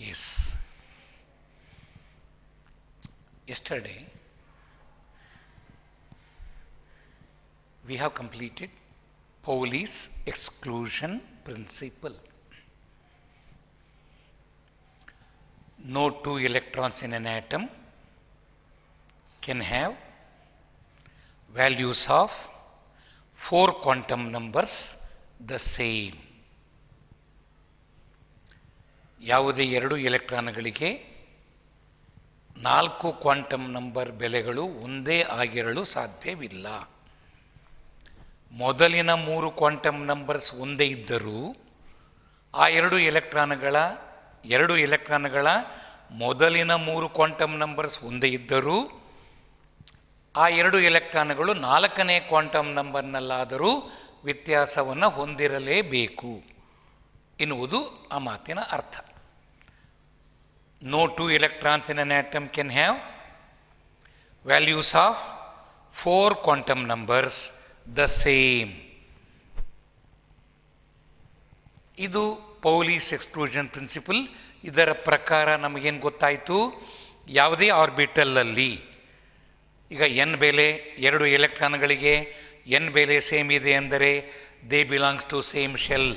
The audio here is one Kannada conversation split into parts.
Yes. Yesterday, we have completed Pauli's exclusion principle. No two electrons in an atom can have values of 4 quantum numbers the same. ಯಾವುದೇ ಎರಡು ಎಲೆಕ್ಟ್ರಾನ್ಗಳಿಗೆ 4 ಕ್ವಾಂಟಮ್ ನಂಬರ್ ಬೆಲೆಗಳು ಒಂದೇ ಆಗಿರಲು ಸಾಧ್ಯವಿಲ್ಲ. ಮೊದಲಿನ 3 ಕ್ವಾಂಟಮ್ ನಂಬರ್ಸ್ ಒಂದೇ ಇದ್ದರೂ ಆ ಎರಡು ಎಲೆಕ್ಟ್ರಾನ್ಗಳ ಮೊದಲಿನ 3 ಕ್ವಾಂಟಮ್ ನಂಬರ್ಸ್ ಒಂದೇ ಇದ್ದರೂ ಆ ಎರಡು ಎಲೆಕ್ಟ್ರಾನ್ಗಳು 4ನೇ ಕ್ವಾಂಟಮ್ ನಂಬರ್ನಲ್ಲಾದರೂ ವ್ಯತ್ಯಾಸವನ್ನು ಹೊಂದಿರಲೇಬೇಕು ಎನ್ನುವುದು ಆ ಮಾತಿನ ಅರ್ಥ. No two electrons in an atom can have values of 4 quantum numbers the same. ಇದು ಪೌಲಿಸ್ ಎಕ್ಸ್ಕ್ಲೂಷನ್ ಪ್ರಿನ್ಸಿಪಲ್. ಇದರ ಪ್ರಕಾರ ನಮಗೇನು ಗೊತ್ತಾಯಿತು? ಯಾವುದೇ ಆರ್ಬಿಟಲಲ್ಲಿ ಈಗ ಎನ್ ಬೆಲೆ ಎರಡು ಎಲೆಕ್ಟ್ರಾನ್ಗಳಿಗೆ ಎನ್ ಬೆಲೆ ಸೇಮ್ ಇದೆ ಅಂದರೆ they belongs to same shell.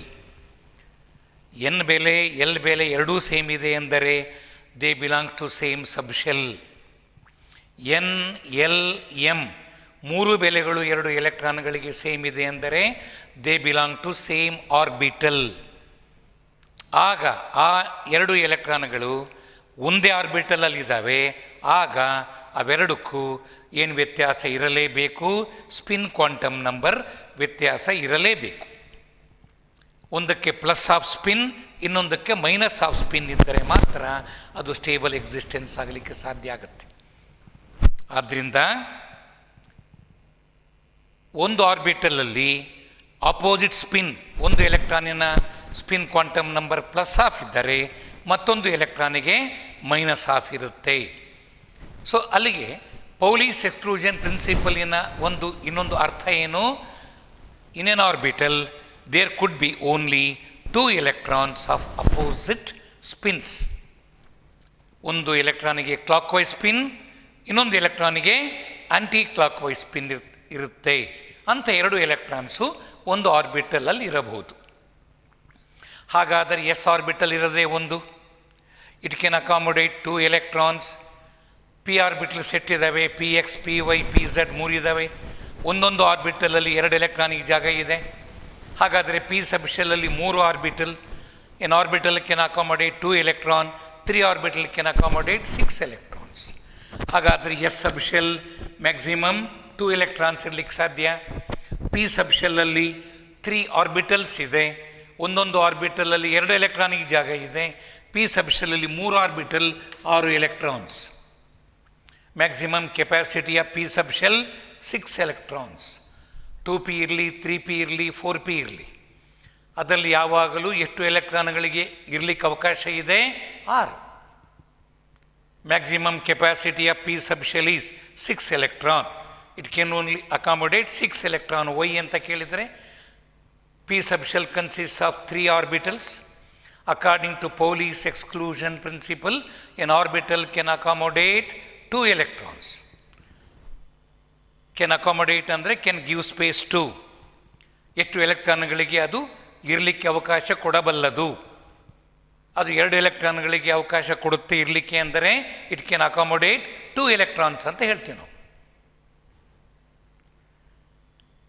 N ಬೆಲೆ ಎಲ್ ಬೆಲೆ ಎರಡೂ ಸೇಮ್ ಇದೆ ಎಂದರೆ they belongs to same sub shell. N L M ಮೂರು ಬೆಲೆಗಳು ಎರಡು ಎಲೆಕ್ಟ್ರಾನ್ಗಳಿಗೆ ಸೇಮ್ ಇದೆ ಎಂದರೆ they belong to same orbital. ಆಗ ಆ ಎರಡು ಎಲೆಕ್ಟ್ರಾನ್ಗಳು ಒಂದೇ ಆರ್ಬಿಟಲಲ್ಲಿದ್ದಾವೆ. ಆಗ ಅವೆರಡಕ್ಕೂ ಏನು ವ್ಯತ್ಯಾಸ ಇರಲೇಬೇಕು? ಸ್ಪಿನ್ ಕ್ವಾಂಟಮ್ ನಂಬರ್ ವ್ಯತ್ಯಾಸ ಇರಲೇಬೇಕು. ಒಂದಕ್ಕೆ ಪ್ಲಸ್ ಆಫ್ ಸ್ಪಿನ್, ಇನ್ನೊಂದಕ್ಕೆ ಮೈನಸ್ ಆಫ್ ಸ್ಪಿನ್ ಇದ್ದರೆ ಮಾತ್ರ ಅದು ಸ್ಟೇಬಲ್ ಎಕ್ಸಿಸ್ಟೆನ್ಸ್ ಆಗಲಿಕ್ಕೆ ಸಾಧ್ಯ ಆಗುತ್ತೆ. ಆದ್ದರಿಂದ ಒಂದು ಆರ್ಬಿಟಲಲ್ಲಿ ಆಪೋಸಿಟ್ ಸ್ಪಿನ್, ಒಂದು ಎಲೆಕ್ಟ್ರಾನಿನ spin quantum number plus half ಇದ್ದರೆ ಮತ್ತೊಂದು ಎಲೆಕ್ಟ್ರಾನಿಗೆ ಮೈನಸ್ ಆಫ್ ಇರುತ್ತೆ. ಸೊ ಅಲ್ಲಿಗೆ ಪೌಲಿಸ್ ಎಕ್ಸ್ಕ್ಲೂಷನ್ ಪ್ರಿನ್ಸಿಪಲಿನ ಇನ್ನೊಂದು ಅರ್ಥ ಏನು? In an orbital there could be only 2 electrons of opposite spins. ಒಂದು ಎಲೆಕ್ಟ್ರಾನಿಗೆ ಕ್ಲಾಕ್ ವೈಸ್ ಸ್ಪಿನ್, ಇನ್ನೊಂದು ಎಲೆಕ್ಟ್ರಾನಿಗೆ ಆಂಟಿ ಕ್ಲಾಕ್ ವೈಸ್ ಸ್ಪಿನ್ ಇರುತ್ತೆ. ಅಂಥ ಎರಡು ಎಲೆಕ್ಟ್ರಾನ್ಸು ಒಂದು ಆರ್ಬಿಟಲಲ್ಲಿ ಇರಬಹುದು. ಹಾಗಾದರೆ ಎಸ್ ಆರ್ಬಿಟಲ್ ಇರದೇ ಒಂದು, it can accommodate 2 electrons. P orbital set ಇದ್ದಾವೆ, P X, P Y, P Z ಮೂರು ಇದ್ದಾವೆ. ಒಂದೊಂದು ಆರ್ಬಿಟಲಲ್ಲಿ 2 ಎಲೆಕ್ಟ್ರಾನಿಗೆ ಜಾಗ ಇದೆ. ಹಾಗಾದರೆ ಪಿ ಸಬ್ ಶೆಲ್ಲಲ್ಲಿ 3 orbital. An orbital can accommodate 2 electron, 3 orbital can accommodate 6 electrons. ಹಾಗಾದರೆ S subshell maximum 2 electrons ಇರಲಿಕ್ಕೆ ಸಾಧ್ಯ. ಪಿ ಸಬ್ ಶೆಲ್ಲಲ್ಲಿ 3 ಆರ್ಬಿಟಲ್ಸ್ ಇದೆ. ಒಂದೊಂದು ಆರ್ಬಿಟಲಲ್ಲಿ 2 ಎಲೆಕ್ಟ್ರಾನಿಗೆ ಜಾಗ ಇದೆ. ಪಿ ಸಬ್ ಶೆಲ್ಲಲ್ಲಿ 3 orbital, 6 electrons. Maximum capacity of P subshell 6 electrons. 2p ಇರಲಿ, 3p ಇರಲಿ, 4p ಇರಲಿ, ಅದರಲ್ಲಿ ಯಾವಾಗಲೂ ಎಷ್ಟು ಎಲೆಕ್ಟ್ರಾನ್ಗಳಿಗೆ ಇರಲಿಕ್ಕೆ ಅವಕಾಶ ಇದೆ? 6. Maximum capacity of P subshell is 6 electron. It can only accommodate 6 electron. Why ಅಂತ ಕೇಳಿದರೆ P subshell consist of 3 orbitals. According to Pauli's exclusion principle, an orbital can accommodate 2 electrons. Can accommodate ಅಂದರೆ ಕ್ಯಾನ್ ಗಿವ್ ಸ್ಪೇಸ್ ಟು, ಎಷ್ಟು ಎಲೆಕ್ಟ್ರಾನ್ಗಳಿಗೆ ಅದು ಇರಲಿಕ್ಕೆ ಅವಕಾಶ ಕೊಡಬಲ್ಲದು. ಅದು 2 ಎಲೆಕ್ಟ್ರಾನ್ಗಳಿಗೆ ಅವಕಾಶ ಕೊಡುತ್ತೆ ಇರಲಿಕ್ಕೆ ಅಂದರೆ ಇಟ್ ಕ್ಯಾನ್ ಅಕಾಮೊಡೇಟ್ 2 ಎಲೆಕ್ಟ್ರಾನ್ಸ್ ಅಂತ ಹೇಳ್ತೀವಿ ನಾವು.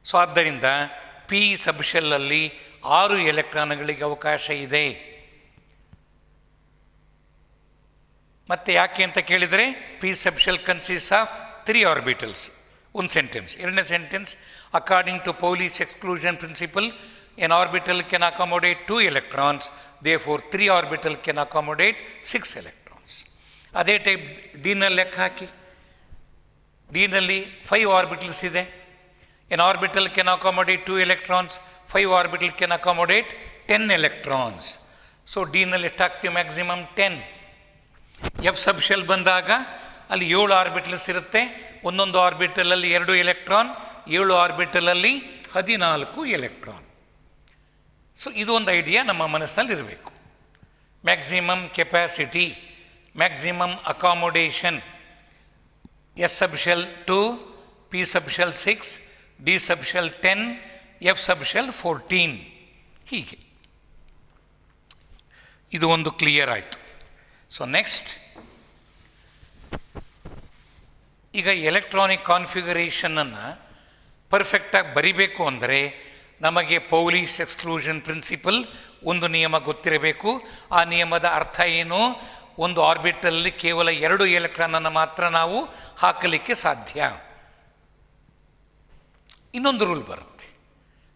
ಸೊ ಆದ್ದರಿಂದ ಪಿ ಸಬ್ ಶೆಲ್ಲಲ್ಲಿ 6 ಎಲೆಕ್ಟ್ರಾನ್ಗಳಿಗೆ ಅವಕಾಶ ಇದೆ. ಮತ್ತೆ ಯಾಕೆ ಅಂತ ಕೇಳಿದರೆ P subshell consist of 3 orbitals. ಒಂದು ಸೆಂಟೆನ್ಸ್. ಎರಡನೇ sentence, according to Pauli's exclusion principle, an orbital can accommodate 2 electrons, therefore 3 orbital can accommodate 6 electrons. ಅದೇ ಟೈಪ್ ಡಿನಲ್ಲಿ ಲೆಕ್ಕ ಹಾಕಿ. ಡಿನಲ್ಲಿ 5 ಆರ್ಬಿಟಲ್ಸ್ ಇದೆ. An orbital can accommodate 2 electrons, 5 orbital can accommodate 10 electrons. So ಡಿನಲ್ಲಿ ಎಷ್ಟಾಗ್ತೀವಿ? ಮ್ಯಾಕ್ಸಿಮಮ್ 10. ಎಫ್ ಸಬ್ ಶೆಲ್ ಬಂದಾಗ ಅಲ್ಲಿ 7 ಆರ್ಬಿಟಲ್ಸ್ ಇರುತ್ತೆ. ಒಂದೊಂದು ಆರ್ಬಿಟಲಲ್ಲಿ 2 ಎಲೆಕ್ಟ್ರಾನ್, 7 ಆರ್ಬಿಟಲಲ್ಲಿ 14 ಎಲೆಕ್ಟ್ರಾನ್. ಸೊ ಇದು ಒಂದು ಐಡಿಯಾ ನಮ್ಮ ಮನಸ್ಸಿನಲ್ಲಿ ಇರಬೇಕು. maximum capacity, maximum accommodation, S sub shell 2, P sub shell 6, D sub shell 10, F sub shell 14. ಹೀಗೆ ಇದು ಒಂದು ಕ್ಲಿಯರ್ ಆಯಿತು. ಸೊ ನೆಕ್ಸ್ಟ್, ಈಗ ಎಲೆಕ್ಟ್ರಾನಿಕ್ ಕಾನ್ಫಿಗರೇಷನನ್ನು ಪರ್ಫೆಕ್ಟಾಗಿ ಬರಿಬೇಕು ಅಂದರೆ ನಮಗೆ ಪೌಲಿಸ್ ಎಕ್ಸ್ಕ್ಲೂಷನ್ ಪ್ರಿನ್ಸಿಪಲ್ ಒಂದು ನಿಯಮ ಗೊತ್ತಿರಬೇಕು. ಆ ನಿಯಮದ ಅರ್ಥ ಏನು? ಒಂದು ಆರ್ಬಿಟಲ್ಲಿ ಕೇವಲ 2 ಎಲೆಕ್ಟ್ರಾನನ್ನು ಮಾತ್ರ ನಾವು ಹಾಕಲಿಕ್ಕೆ ಸಾಧ್ಯ. ಇನ್ನೊಂದು ರೂಲ್ ಬರುತ್ತೆ,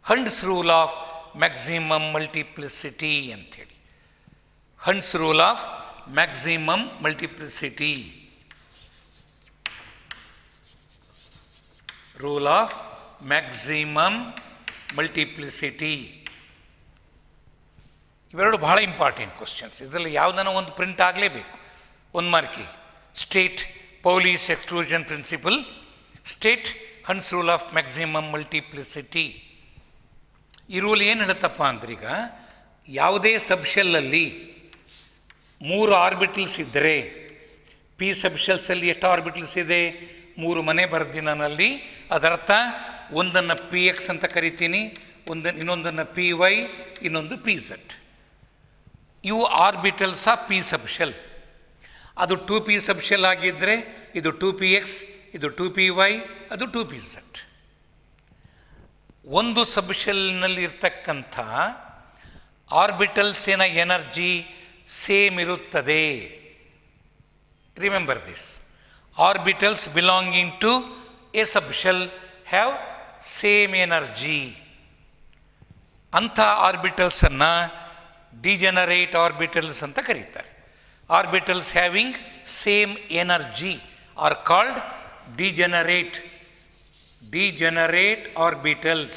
Hund's rule of maximum multiplicity ಅಂಥೇಳಿ. Hund's rule of maximum multiplicity, rule of maximum multiplicity. ಇವೆರಡು ಬಹಳ ಇಂಪಾರ್ಟೆಂಟ್ ಕ್ವಶನ್ಸ್. ಇದರಲ್ಲಿ ಯಾವುದನ್ನು ಒಂದು ಪ್ರಿಂಟ್ ಆಗಲೇಬೇಕು, ಒಂದು ಮಾರ್ಕಿಗೆ. State Pauli's exclusion principle, state Hund's rule of maximum multiplicity. ಈ ರೂಲ್ ಏನು ಹೇಳುತ್ತಪ್ಪ ಅಂದ್ರೆ, ಈಗ ಯಾವುದೇ ಸಬ್ಶೆಲ್ಲಲ್ಲಿ 3 ಆರ್ಬಿಟಲ್ಸ್ ಇದ್ದರೆ, ಪಿ ಸಬ್ಶೆಲ್ಸಲ್ಲಿ ಎಷ್ಟು ಆರ್ಬಿಟಲ್ಸ್ ಇದೆ? 3 ಮನೆ ಬರ್ದಿನಲ್ಲಿ. ಅದರ್ಥ ಒಂದನ್ನು ಪಿ ಎಕ್ಸ್ ಅಂತ ಕರಿತೀನಿ, ಇನ್ನೊಂದನ್ನು ಪಿ ವೈ, ಇನ್ನೊಂದು ಪಿ ಝೆಡ್. ಇವು ಆರ್ಬಿಟಲ್ಸ್ ಆಫ್ ಪಿ ಸಬ್ಶೆಲ್. ಅದು 2p ಸಬ್ಶೆಲ್ ಆಗಿದ್ದರೆ ಇದು 2px, ಇದು 2py, ಅದು 2pz. ಒಂದು ಸಬ್ಶೆಲ್ನಲ್ಲಿ ಇರ್ತಕ್ಕಂಥ ಆರ್ಬಿಟಲ್ಸಿನ ಎನರ್ಜಿ ಸೇಮ್ ಇರುತ್ತದೆ. Remember this, orbitals belonging to a subshell have same energy. ಅಂಥ ಆರ್ಬಿಟಲ್ಸನ್ನು ಡಿಜೆನರೇಟ್ ಆರ್ಬಿಟಲ್ಸ್ ಅಂತ ಕರೀತಾರೆ. Orbitals having same energy are called degenerate orbitals.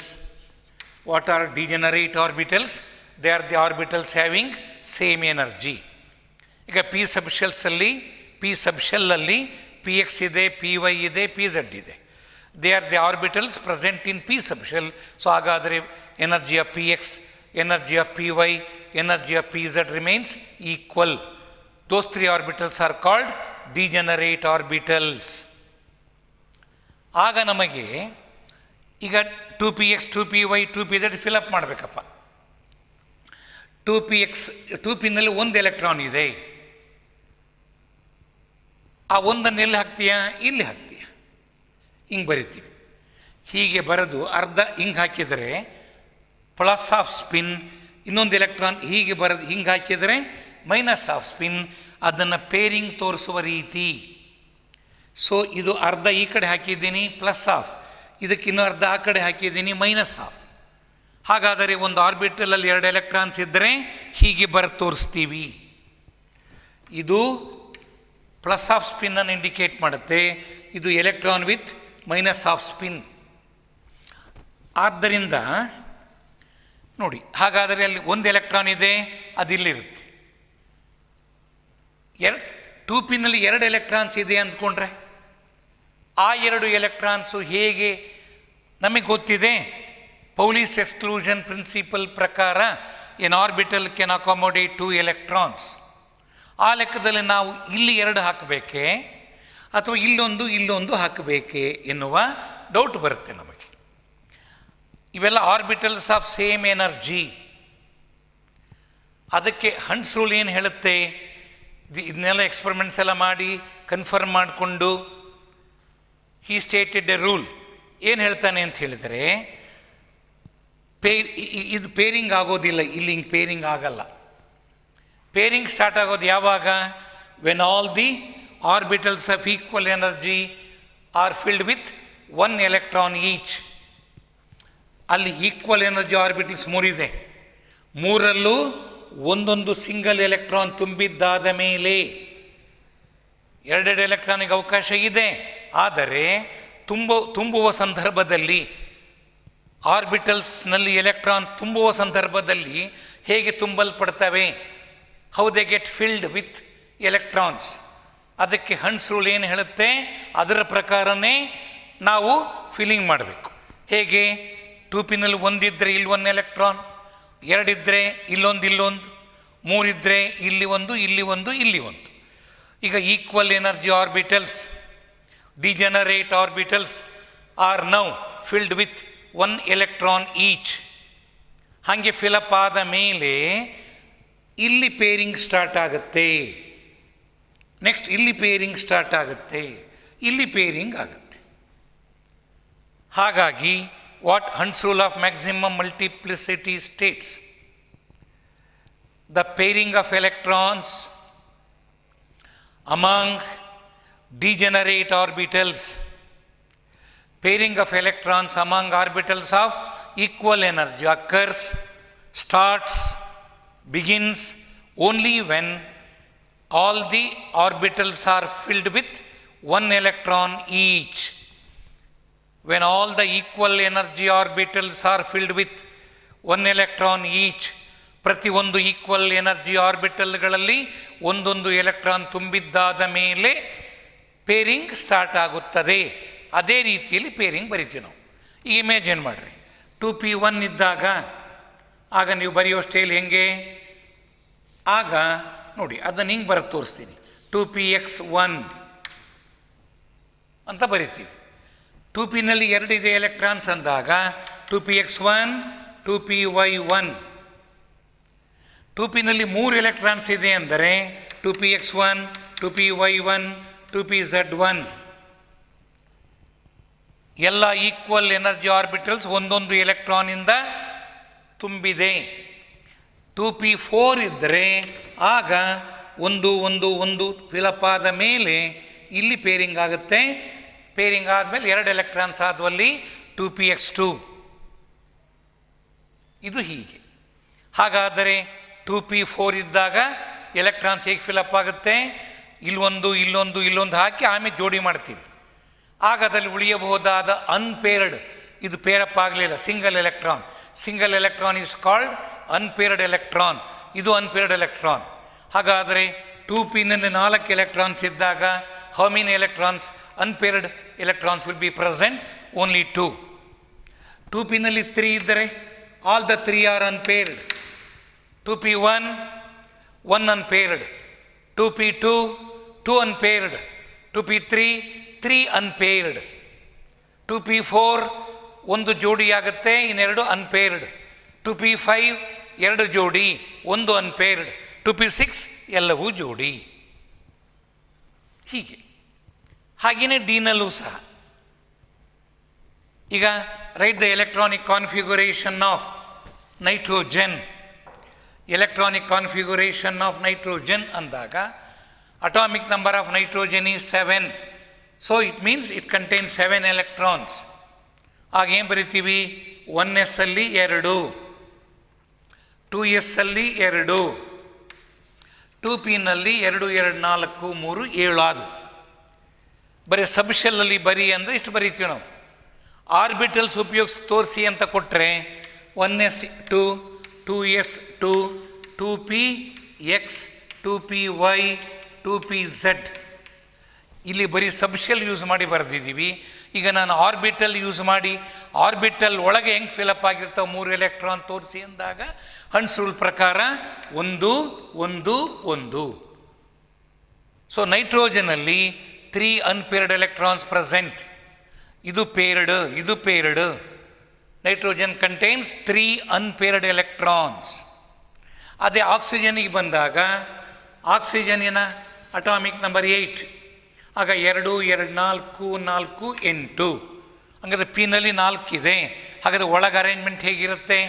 What are degenerate orbitals? They are the orbitals having same energy. ಈಗ ಪಿ ಸಬ್ಶೆಲ್ಲಲ್ಲಿ ಪಿ ಎಕ್ಸ್ ಇದೆ, ಪಿ ವೈ ಇದೆ, ಪಿ ಝೆಡ್ ಇದೆ. They are the orbitals present in P subshell. So ಹಾಗಾದರೆ energy of P X, energy of P Y, energy of P Z remains equal. Those 3 orbitals are called degenerate orbitals. ಆಗ ನಮಗೆ ಈಗ 2px, 2py, 2pz ಫಿಲಪ್ ಮಾಡಬೇಕಪ್ಪ. 2px, 2pನಲ್ಲಿ 1 ಎಲೆಕ್ಟ್ರಾನ್ ಇದೆ. ಆ ಒಂದನ್ನು ಎಲ್ಲಿ ಹಾಕ್ತೀಯಾ? ಇಲ್ಲಿ ಹಾಕ್ತೀಯ. ಹಿಂಗೆ ಬರಿತೀವಿ. ಹೀಗೆ ಬರೆದು ಅರ್ಧ ಹಿಂಗೆ ಹಾಕಿದರೆ ಪ್ಲಸ್ ಆಫ್ ಸ್ಪಿನ್, ಇನ್ನೊಂದು ಎಲೆಕ್ಟ್ರಾನ್ ಹೀಗೆ ಬರೆದು ಹಿಂಗೆ ಹಾಕಿದರೆ ಮೈನಸ್ ಆಫ್ ಸ್ಪಿನ್. ಅದನ್ನು ಪೇರಿಂಗ್ ತೋರಿಸುವ ರೀತಿ. ಸೊ ಇದು ಅರ್ಧ ಈ ಕಡೆ ಹಾಕಿದ್ದೀನಿ ಪ್ಲಸ್ ಆಫ್, ಇದಕ್ಕಿನ್ನೂ ಅರ್ಧ ಆ ಕಡೆ ಹಾಕಿದ್ದೀನಿ ಮೈನಸ್ ಆಫ್. ಹಾಗಾದರೆ ಒಂದು ಆರ್ಬಿಟಲಲ್ಲಿ 2 ಎಲೆಕ್ಟ್ರಾನ್ಸ್ ಇದ್ದರೆ ಹೀಗೆ ಬರೆದು ತೋರಿಸ್ತೀವಿ. ಇದು ಪ್ಲಸ್ ಆಫ್ ಸ್ಪಿನ್ನನ್ನು ಇಂಡಿಕೇಟ್ ಮಾಡುತ್ತೆ, ಇದು electron with minus of spin. ಆದ್ದರಿಂದ ನೋಡಿ, ಹಾಗಾದರೆ ಅಲ್ಲಿ 1 ಎಲೆಕ್ಟ್ರಾನ್ ಇದೆ, ಅದಿಲ್ಲಿರುತ್ತೆ. 2pನಲ್ಲಿ 2 ಎಲೆಕ್ಟ್ರಾನ್ಸ್ ಇದೆ ಅಂದ್ಕೊಂಡ್ರೆ ಆ 2 ಎಲೆಕ್ಟ್ರಾನ್ಸು ಹೇಗೆ ನಮಗೆ ಗೊತ್ತಿದೆ? ಪೌಲಿಸ್ ಎಕ್ಸ್ಕ್ಲೂಷನ್ ಪ್ರಿನ್ಸಿಪಲ್ ಪ್ರಕಾರ N orbital can accommodate 2 electrons. ಆ ಲೆಕ್ಕದಲ್ಲಿ ನಾವು ಇಲ್ಲಿ 2 ಹಾಕಬೇಕೇ ಅಥವಾ ಇಲ್ಲೊಂದು ಹಾಕಬೇಕೇ ಎನ್ನುವ ಡೌಟ್ ಬರುತ್ತೆ ನಮಗೆ. ಇವೆಲ್ಲ ಆರ್ಬಿಟಲ್ಸ್ ಆಫ್ ಸೇಮ್ ಎನರ್ಜಿ. ಅದಕ್ಕೆ ಹಂಡ್ಸ್ ರೂಲ್ ಏನು ಹೇಳುತ್ತೆ? ಇದನ್ನೆಲ್ಲ ಎಕ್ಸ್ಪರಿಮೆಂಟ್ಸ್ ಎಲ್ಲ ಮಾಡಿ ಕನ್ಫರ್ಮ್ ಮಾಡಿಕೊಂಡು ಹಿ ಸ್ಟೇಟೆಡ್ ಎ ರೂಲ್. ಏನು ಹೇಳ್ತಾನೆ ಅಂತ ಹೇಳಿದರೆ, ಇದು ಪೇರಿಂಗ್ ಆಗೋದಿಲ್ಲ, ಇಲ್ಲಿ ಹಿಂಗೆ ಪೇರಿಂಗ್ ಆಗಲ್ಲ. ಪೇರಿಂಗ್ ಸ್ಟಾರ್ಟ್ ಆಗೋದು ಯಾವಾಗ? When all the orbitals of equal energy R filled with 1 electron each. ಅಲ್ಲಿ ಈಕ್ವಲ್ ಎನರ್ಜಿ ಆರ್ಬಿಟಲ್ಸ್ 3 ಇದೆ. 3ರಲ್ಲೂ ಒಂದೊಂದು ಸಿಂಗಲ್ ಎಲೆಕ್ಟ್ರಾನ್ ತುಂಬಿದ್ದಾದ ಮೇಲೆ 2 ಎಲೆಕ್ಟ್ರಾನಿಗೆ ಅವಕಾಶ ಇದೆ. ಆದರೆ ತುಂಬುವ ಸಂದರ್ಭದಲ್ಲಿ, ಆರ್ಬಿಟಲ್ಸ್ನಲ್ಲಿ ಎಲೆಕ್ಟ್ರಾನ್ ತುಂಬುವ ಸಂದರ್ಭದಲ್ಲಿ ಹೇಗೆ ತುಂಬಲ್ಪಡ್ತವೆ? How they get filled with electrons. ಅದಕ್ಕೆ ಹಂಡ್ಸ್ ರೂಲ್ ಏನು ಹೇಳುತ್ತೆ, ಅದರ ಪ್ರಕಾರನೇ ನಾವು ಫಿಲ್ಲಿಂಗ್ ಮಾಡಬೇಕು. ಹೇಗೆ? 2pನಲ್ಲಿ 1 ಇದ್ದರೆ ಇಲ್ಲಿ 1 ಎಲೆಕ್ಟ್ರಾನ್, 2 ಇದ್ದರೆ ಇಲ್ಲೊಂದು, ಮೂರಿದ್ದರೆ ಇಲ್ಲಿ ಒಂದು, ಇಲ್ಲಿ ಒಂದು, ಇಲ್ಲಿ ಒಂದು. ಈಗ equal energy orbitals, degenerate orbitals are now filled with 1 electron each. ಹಾಗೆ ಫಿಲಪ್ ಆದ ಮೇಲೆ ಇಲ್ಲಿ ಪೇರಿಂಗ್ ಸ್ಟಾರ್ಟ್ ಆಗುತ್ತೆ. ನೆಕ್ಸ್ಟ್ ಇಲ್ಲಿ ಪೇರಿಂಗ್ ಸ್ಟಾರ್ಟ್ ಆಗುತ್ತೆ, ಇಲ್ಲಿ ಪೇರಿಂಗ್ ಆಗುತ್ತೆ. ಹಾಗಾಗಿ what hunts rule of maximum multiplicity States, the pairing of electrons among degenerate orbitals, pairing of electrons among orbitals of equal energy occurs, starts, begins only when all the orbitals are filled with 1 electron each. When all the equal energy orbitals are filled with 1 electron each, ಪ್ರತಿಯೊಂದು ಈಕ್ವಲ್ ಎನರ್ಜಿ ಆರ್ಬಿಟಲ್ಗಳಲ್ಲಿ ಒಂದೊಂದು ಎಲೆಕ್ಟ್ರಾನ್ ತುಂಬಿದ್ದಾದ ಮೇಲೆ ಪೇರಿಂಗ್ ಸ್ಟಾರ್ಟ್ ಆಗುತ್ತದೆ. ಅದೇ ರೀತಿಯಲ್ಲಿ ಪೇರಿಂಗ್ ಬರಿತೀವಿ ನಾವು. ಈಗ ಇಮೇಜಿನ್ ಮಾಡಿರಿ, 2p1 ಇದ್ದಾಗ ಆಗ ನೀವು ಬರೆಯೋ ಸ್ಟೈಲ್ ಹೆಂಗೆ, ಆಗ ನೋಡಿ ಅದನ್ನು ಹಿಂಗೆ ಬರೋದು ತೋರಿಸ್ತೀನಿ. 2px1 ಅಂತ ಬರಿತೀವಿ. 2pನಲ್ಲಿ 2 ಇದೆ ಎಲೆಕ್ಟ್ರಾನ್ಸ್ ಅಂದಾಗ 2px1, 2py1. 2pನಲ್ಲಿ 3 ಎಲೆಕ್ಟ್ರಾನ್ಸ್ ಇದೆ ಅಂದರೆ 2px1, 2py1, 2pz1. ಎಲ್ಲ ಈಕ್ವಲ್ ಎನರ್ಜಿ ಆರ್ಬಿಟಲ್ಸ್ ಒಂದೊಂದು ಎಲೆಕ್ಟ್ರಾನಿಂದ ತುಂಬಿದೆ. 2p4 ಇದ್ದರೆ ಆಗ ಒಂದು ಒಂದು ಒಂದು ಫಿಲಪ್ ಆದ ಮೇಲೆ ಇಲ್ಲಿ ಪೇರಿಂಗ್ ಆಗುತ್ತೆ. ಪೇರಿಂಗ್ ಆದಮೇಲೆ 2 ಎಲೆಕ್ಟ್ರಾನ್ಸ್ ಆದವಲ್ಲಿ 2px2. ಇದು ಹೀಗೆ. ಹಾಗಾದರೆ 2p4 ಇದ್ದಾಗ ಎಲೆಕ್ಟ್ರಾನ್ಸ್ ಹೇಗೆ ಫಿಲಪ್ ಆಗುತ್ತೆ, ಇಲ್ಲೊಂದು ಇಲ್ಲೊಂದು ಇಲ್ಲೊಂದು ಹಾಕಿ ಆಮೇಲೆ ಜೋಡಿ ಮಾಡ್ತೀವಿ. ಆಗ ಅದರಲ್ಲಿ ಉಳಿಯಬಹುದಾದ ಅನ್ಪೇರ್ಡ್, ಇದು ಪೇರಪ್ ಆಗಲಿಲ್ಲ, single electron. Single electron is called unpaired electron. ಇದು ಅನ್ಪೇರ್ಡ್ ಎಲೆಕ್ಟ್ರಾನ್. ಹಾಗಾದರೆ 2pನಲ್ಲಿ 4 ಎಲೆಕ್ಟ್ರಾನ್ಸ್ ಇದ್ದಾಗ how many electrons, unpaired electrons will be present? Only 2. 2pನಲ್ಲಿ 3 ಇದ್ದರೆ all the 3 are unpaired. 2p1, 1 unpaired. 2p2, 2 unpaired. 2p3, 3 unpaired. 2p4 ಒಂದು ಜೋಡಿ ಆಗುತ್ತೆ, ಇನ್ನೆರಡು ಅನ್ಪೇರ್ಡ್. 2p5 2 ಜೋಡಿ, 1 ಅನ್ಪೇರ್ಡ್. 2p6 ಎಲ್ಲವೂ ಜೋಡಿ. ಹೀಗೆ. ಹಾಗೆಯೇ ಡಿನಲ್ಲೂ ಸಹ. ಈಗ write the electronic configuration of nitrogen. Electronic configuration of nitrogen ಅಂದಾಗ atomic number of nitrogen is 7. So it means it contains 7 electrons. ಆಗ ಏನು ಬರಿತೀವಿ, 1s ಅಲ್ಲಿ 2, 2s ಅಲ್ಲಿ 2, 2pನಲ್ಲಿ 2, 2, 4, 3, 7 ಆದು. ಬರೀ ಸಬ್ಶೆಲ್ಲಲ್ಲಿ ಬರಿ ಅಂದರೆ ಇಷ್ಟು ಬರಿತೀವಿ ನಾವು. ಆರ್ಬಿಟಲ್ಸ್ ಉಪಯೋಗಿಸಿ ತೋರಿಸಿ ಅಂತ ಕೊಟ್ಟರೆ 1s2, 2s2, 2px, 2py, 2pz. ಇಲ್ಲಿ ಬರೀ ಸಬ್ಶೆಲ್ ಯೂಸ್ ಮಾಡಿ ಬರೆದಿದ್ದೀವಿ. ಈಗ ನಾನು ಆರ್ಬಿಟಲ್ ಯೂಸ್ ಮಾಡಿ ಆರ್ಬಿಟಲ್ ಒಳಗೆ ಹೆಂಗೆ ಫಿಲಪ್ ಆಗಿರ್ತಾವೆ 3 ಎಲೆಕ್ಟ್ರಾನ್ ತೋರಿಸಿ ಅಂದಾಗ ಹಂಟ್ಸ್ ರೂಲ್ ಪ್ರಕಾರ 1, 1, 1. ಸೊ ನೈಟ್ರೋಜನಲ್ಲಿ 3 ಅನ್ಪೇರ್ಡ್ ಎಲೆಕ್ಟ್ರಾನ್ಸ್ ಪ್ರೆಸೆಂಟ್. ಇದು ಪೇರ್ಡ್, ಇದು paired. Nitrogen contains 3 unpaired electrons. ಅದೇ ಆಕ್ಸಿಜನಿಗೆ ಬಂದಾಗ ಆಕ್ಸಿಜನಿನ ಅಟಾಮಿಕ್ ನಂಬರ್ 8. ಆಗ 2, 2, 4, 4, 8. ಹಾಗಾದರೆ ಪಿನಲ್ಲಿ 4 ಇದೆ. ಹಾಗಾದರೆ ಒಳಗೆ ಅರೇಂಜ್ಮೆಂಟ್ ಹೇಗಿರುತ್ತೆ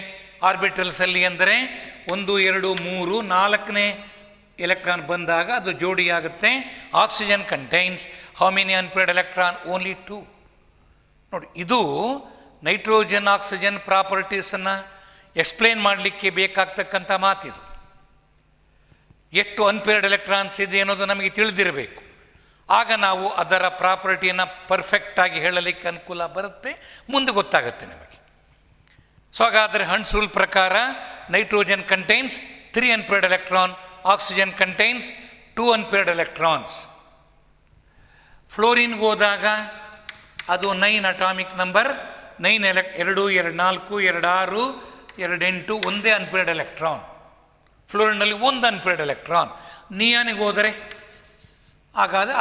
ಆರ್ಬಿಟಲ್ಸಲ್ಲಿ ಅಂದರೆ 1, 2, 3, 4ನೇ ಎಲೆಕ್ಟ್ರಾನ್ ಬಂದಾಗ ಅದು ಜೋಡಿ ಆಗುತ್ತೆ. Oxygen contains how many unpaired electron? Only 2. ನೋಡಿ, ಇದು ನೈಟ್ರೋಜನ್ ಆಕ್ಸಿಜನ್ ಪ್ರಾಪರ್ಟೀಸನ್ನು ಎಕ್ಸ್ಪ್ಲೇನ್ ಮಾಡಲಿಕ್ಕೆ ಬೇಕಾಗ್ತಕ್ಕಂಥ ಮಾತಿದು. ಎಷ್ಟು ಅನ್ಪೇರ್ಡ್ ಎಲೆಕ್ಟ್ರಾನ್ಸ್ ಇದೆ ಅನ್ನೋದು ನಮಗೆ ತಿಳಿದಿರಬೇಕು. ಆಗ ನಾವು ಅದರ ಪ್ರಾಪರ್ಟಿಯನ್ನು ಪರ್ಫೆಕ್ಟಾಗಿ ಹೇಳಲಿಕ್ಕೆ ಅನುಕೂಲ ಬರುತ್ತೆ, ಮುಂದೆ ಗೊತ್ತಾಗುತ್ತೆ ನಮಗೆ. ಸೊ ಹಾಗಾದರೆ ಹಂಟ್ಸ್ ರೂಲ್ ಪ್ರಕಾರ nitrogen contains 3 unpaired electron, oxygen contains 2 unpaired electrons. ಫ್ಲೋರಿನ್ಗೆ ಹೋದಾಗ ಅದು 9 ಅಟಾಮಿಕ್ ನಂಬರ್, 9 2, 2, 4, 2, 6, 2, 8 ಒಂದೇ ಅನ್ಪೇರ್ಡ್ ಎಲೆಕ್ಟ್ರಾನ್. ಫ್ಲೋರಿನ್ನಲ್ಲಿ ಒಂದು ಅನ್ಪೇರ್ಡ್ ಎಲೆಕ್ಟ್ರಾನ್. ನಿಯಾನಿಗೆ ಹೋದರೆ ಹಾಗಾದರೆ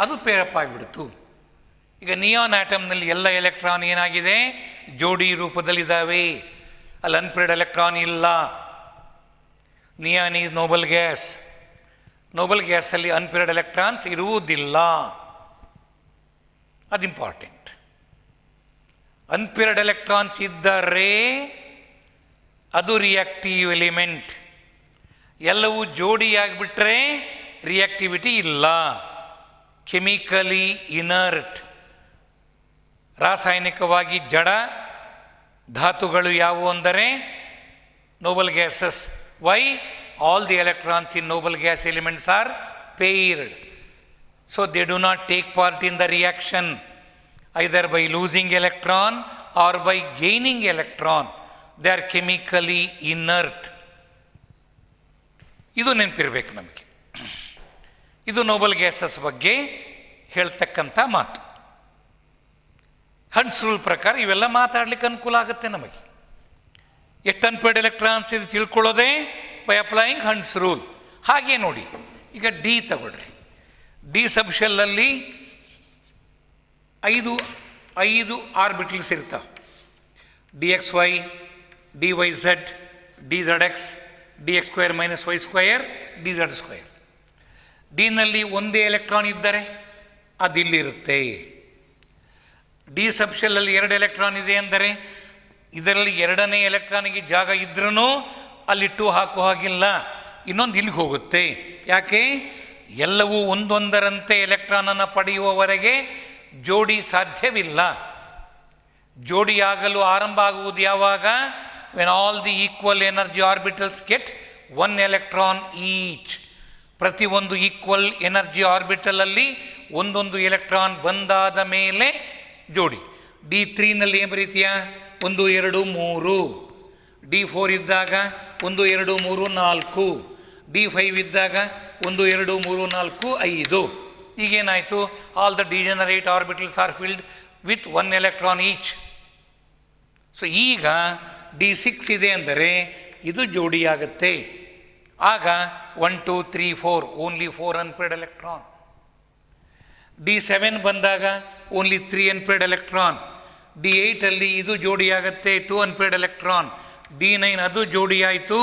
ಅದು ಪೇರಪ್ ಆಗಿಬಿಡ್ತು. ಈಗ ನಿಯಾನ್ ಆಟಮ್ನಲ್ಲಿ ಎಲ್ಲ ಎಲೆಕ್ಟ್ರಾನ್ ಏನಾಗಿದೆ, ಜೋಡಿ ರೂಪದಲ್ಲಿದ್ದಾವೆ, ಅಲ್ಲಿ ಅನ್ಪೇರ್ಡ್ ಎಲೆಕ್ಟ್ರಾನ್ ಇಲ್ಲ. Neon is noble gas. Noble ಗ್ಯಾಸಲ್ಲಿ ಅನ್ಪೇರ್ಡ್ ಎಲೆಕ್ಟ್ರಾನ್ಸ್ ಇರುವುದಿಲ್ಲ. ಅದು ಇಂಪಾರ್ಟೆಂಟ್. ಅನ್ಪೇರ್ಡ್ ಎಲೆಕ್ಟ್ರಾನ್ಸ್ ಇದ್ದರೆ ಅದು ರಿಯಾಕ್ಟಿವ್ ಎಲಿಮೆಂಟ್. ಎಲ್ಲವೂ ಜೋಡಿಯಾಗಿಬಿಟ್ರೆ ರಿಯಾಕ್ಟಿವಿಟಿ ಇಲ್ಲ. ಕೆಮಿಕಲಿ ಇನರ್ಟ್, ರಾಸಾಯನಿಕವಾಗಿ ಜಡ ಧಾತುಗಳು ಯಾವುವು ಅಂದರೆ noble gases. Why? All the electrons in noble gas elements are paired, so they do not take part in the reaction either by losing electron or by gaining electron. They are chemically inert. ಇದು ನೆನಪಿರಬೇಕು ನಮಗೆ. ಇದು ನೋಬಲ್ ಗ್ಯಾಸಸ್ ಬಗ್ಗೆ ಹೇಳ್ತಕ್ಕಂಥ ಮಾತು. ಹಂಟ್ಸ್ ರೂಲ್ ಪ್ರಕಾರ ಇವೆಲ್ಲ ಮಾತಾಡ್ಲಿಕ್ಕೆ ಅನುಕೂಲ ಆಗುತ್ತೆ ನಮಗೆ. ಎಷ್ಟು ಅನ್ಪೇರ್ಡ್ ಎಲೆಕ್ಟ್ರಾನ್ಸ್ ಇದು ತಿಳ್ಕೊಳ್ಳೋದೇ ಬೈ ಅಪ್ಲೈಯಿಂಗ್ ಹಂಟ್ಸ್ ರೂಲ್. ಹಾಗೆ ನೋಡಿ, ಈಗ ಡಿ ತಗೊಳ್ರಿ. ಡಿ ಸಬ್ಶೆಲ್ಲಲ್ಲಿ ಐದು ಆರ್ಬಿಟಲ್ಸ್ ಇರ್ತಾವೆ. D X Y, D Y Z, D Z X, D X square minus Y square, D Z square. ಡಿನಲ್ಲಿ ಒಂದೇ ಎಲೆಕ್ಟ್ರಾನ್ ಇದ್ದರೆ ಅದಿಲ್ಲಿರುತ್ತೆ. ಡಿ ಸಬ್ಶೆಲ್ಲಲ್ಲಿ 2 ಎಲೆಕ್ಟ್ರಾನ್ ಇದೆ ಅಂದರೆ ಇದರಲ್ಲಿ 2ನೇ ಎಲೆಕ್ಟ್ರಾನಿಗೆ ಜಾಗ ಇದ್ರೂ ಅಲ್ಲಿಟ್ಟು ಹಾಕೋ ಹಾಗಿಲ್ಲ, ಇನ್ನೊಂದು ಇಲ್ಲಿಗೆ ಹೋಗುತ್ತೆ. ಯಾಕೆ? ಎಲ್ಲವೂ ಒಂದೊಂದರಂತೆ ಎಲೆಕ್ಟ್ರಾನನ್ನು ಪಡೆಯುವವರೆಗೆ ಜೋಡಿ ಸಾಧ್ಯವಿಲ್ಲ. ಜೋಡಿಯಾಗಲು ಆರಂಭ ಆಗುವುದು ಯಾವಾಗ? When all the equal energy orbitals get 1 electron each. ಪ್ರತಿಯೊಂದು ಈಕ್ವಲ್ ಎನರ್ಜಿ ಆರ್ಬಿಟಲಲ್ಲಿ ಒಂದೊಂದು ಎಲೆಕ್ಟ್ರಾನ್ ಬಂದಾದ ಮೇಲೆ ಜೋಡಿ. D3ನಲ್ಲಿ ಏನು ರೀತಿಯ 1 2 3, D4 ಇದ್ದಾಗ 1 2 3 4, D5 ಇದ್ದಾಗ 1 2 3 4 5. ಈಗೇನಾಯಿತು? All the degenerate orbitals are filled with 1 electron each. So ಈಗ D6 ಇದೆ ಅಂದರೆ ಇದು ಜೋಡಿಯಾಗುತ್ತೆ. ಆಗ 1 2 3 4 ಓನ್ಲಿ 4 ಅನ್ಪೇರ್ಡ್ ಎಲೆಕ್ಟ್ರಾನ್. D7 ಬಂದಾಗ ಓನ್ಲಿ 3 ಅನ್ಪೇರ್ಡ್ ಎಲೆಕ್ಟ್ರಾನ್. D8ಅಲ್ಲಿ ಇದು ಜೋಡಿಯಾಗತ್ತೆ, 2 ಅನ್ಪೇರ್ಡ್ ಎಲೆಕ್ಟ್ರಾನ್. D9 ಅದು ಜೋಡಿಯಾಯಿತು,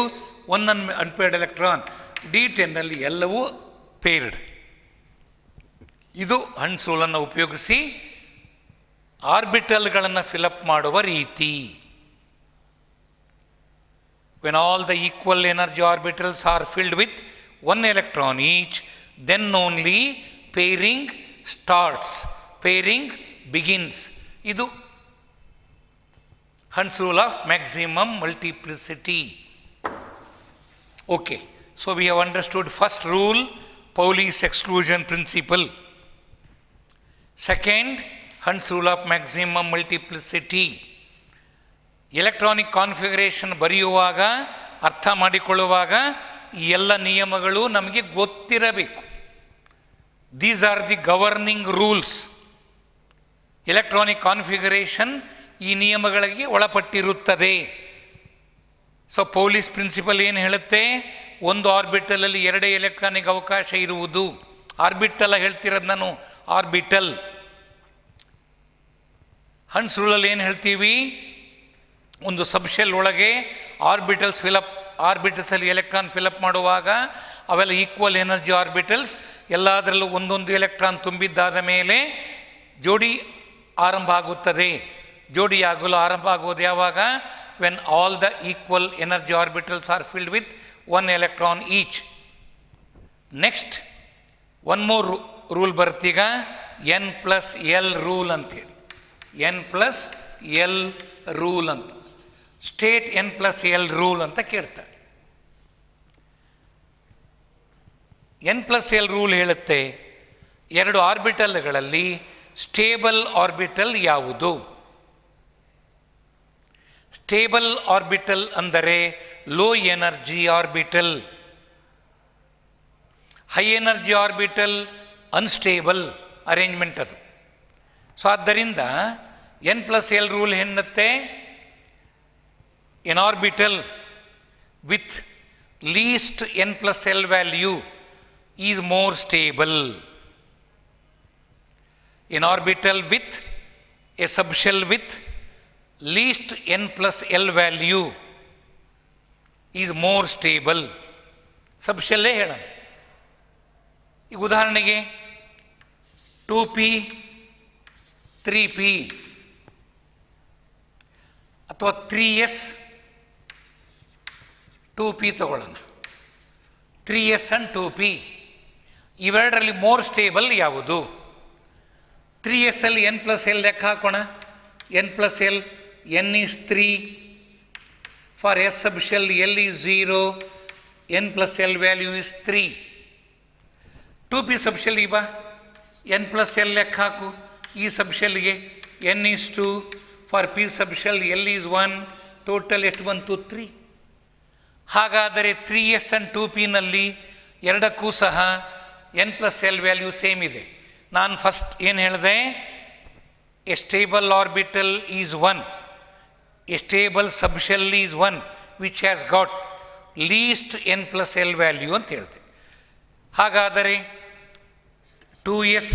1 ಅನ್ಪೇರ್ಡ್ ಎಲೆಕ್ಟ್ರಾನ್. D10ನಲ್ಲಿ ಎಲ್ಲವೂ ಪೇರ್ಡ್. ಇದು ಹಂಟ್ಸ್ ರೂಲನ್ನು ಉಪಯೋಗಿಸಿ ಆರ್ಬಿಟಲ್ಗಳನ್ನು ಫಿಲಪ್ ಮಾಡುವ ರೀತಿ. When all the equal energy orbitals are filled with 1 electron each, then only pairing starts, pairing begins. ಇದು hunts rule of maximum multiplicity. Okay, so we have understood first rule, Pauli's exclusion principle. Second, Hund's rule of maximum multiplicity. Electronic configuration ಬರೆಯುವಾಗ, ಅರ್ಥ ಮಾಡಿಕೊಳ್ಳುವಾಗ ಈ ಎಲ್ಲ ನಿಯಮಗಳು ನಮಗೆ ಗೊತ್ತಿರಬೇಕು. These are the governing rules. Electronic configuration ಈ ನಿಯಮಗಳಿಗೆ ಒಳಪಟ್ಟಿರುತ್ತದೆ. ಸೊ ಪೌಲಿಸ್ ಪ್ರಿನ್ಸಿಪಲ್ ಏನು ಹೇಳುತ್ತೆ? ಒಂದು ಆರ್ಬಿಟಲಲ್ಲಿ 2 ಎಲೆಕ್ಟ್ರಾನಿಗೆ ಅವಕಾಶ ಇರುವುದು. ಆರ್ಬಿಟಲ್ ಹೇಳ್ತಿರೋದು ನಾನು, ಆರ್ಬಿಟಲ್. ಹಂಟ್ಸ್ ರೂಲಲ್ಲಿ ಏನು ಹೇಳ್ತೀವಿ? ಒಂದು ಸಬ್ಶೆಲ್ ಒಳಗೆ ಆರ್ಬಿಟಲ್ಸಲ್ಲಿ ಎಲೆಕ್ಟ್ರಾನ್ ಫಿಲಪ್ ಮಾಡುವಾಗ ಅವೆಲ್ಲ ಈಕ್ವಲ್ ಎನರ್ಜಿ ಆರ್ಬಿಟಲ್ಸ್, ಎಲ್ಲದರಲ್ಲೂ ಒಂದೊಂದು ಎಲೆಕ್ಟ್ರಾನ್ ತುಂಬಿದ್ದಾದ ಮೇಲೆ ಜೋಡಿ ಆರಂಭ ಆಗುತ್ತದೆ. ಜೋಡಿಯಾಗಲು ಆರಂಭ ಆಗುವುದು ಯಾವಾಗ? When all the equal energy orbitals are filled with 1 electron each. Next one more rule ಬರ್ತೀಗ, N+L ರೂಲ್ ಅಂತೇಳಿ. N+L ರೂಲ್ ಅಂತ, ಸ್ಟೇಟ್ N+L ರೂಲ್ ಅಂತ ಕೇಳ್ತಾರೆ. N+L ರೂಲ್ ಹೇಳುತ್ತೆ 2 ಆರ್ಬಿಟಲ್ಗಳಲ್ಲಿ ಸ್ಟೇಬಲ್ ಆರ್ಬಿಟಲ್ ಯಾವುದು? ಸ್ಟೇಬಲ್ ಆರ್ಬಿಟಲ್ ಅಂದರೆ low energy orbital. High energy orbital unstable arrangement ಅದು. ಸೊ ಆದ್ದರಿಂದ N+L ರೂಲ್ ಹೇಳುತ್ತೆ, N orbital with least n plus L value is more stable. An orbital with a subshell with least n plus L value is more stable. ಸಬ್ಶೆಲ್ಲೇ ಹೇಳೋಣ. ಈಗ ಉದಾಹರಣೆಗೆ 2p 3p ಅಥವಾ 3s 2p ತಗೊಳ್ಳೋಣ. 3s and 2p ಇವೆರಡರಲ್ಲಿ more stable ಯಾವುದು? 3s ಅಲ್ಲಿ n ಪ್ಲಸ್ ಎಲ್ ಲೆಕ್ಕ ಹಾಕೋಣ. n plus L, n is 3, for s subshell l is 0, n plus L value is 3. 2p subshell ಈಗ n plus L ಲೆಕ್ಕ ಹಾಕು. ಈ ಸಬ್ಶೆಲ್ಗೆ n is 2, for p subshell L is 1, total ಎಷ್ಟು ಬಂತು? 3. ಹಾಗಾದರೆ 3s and 2p ನಲ್ಲಿ ಎರಡಕ್ಕೂ ಸಹ n plus L value same ಇದೆ. ನಾನು ಫಸ್ಟ್ ಏನು ಹೇಳಿದೆ? A stable orbital is 1, a stable subshell is 1 which has got least n plus L value ಅಂತ ಹೇಳ್ತೆ. ಹಾಗಾದರೆ 2s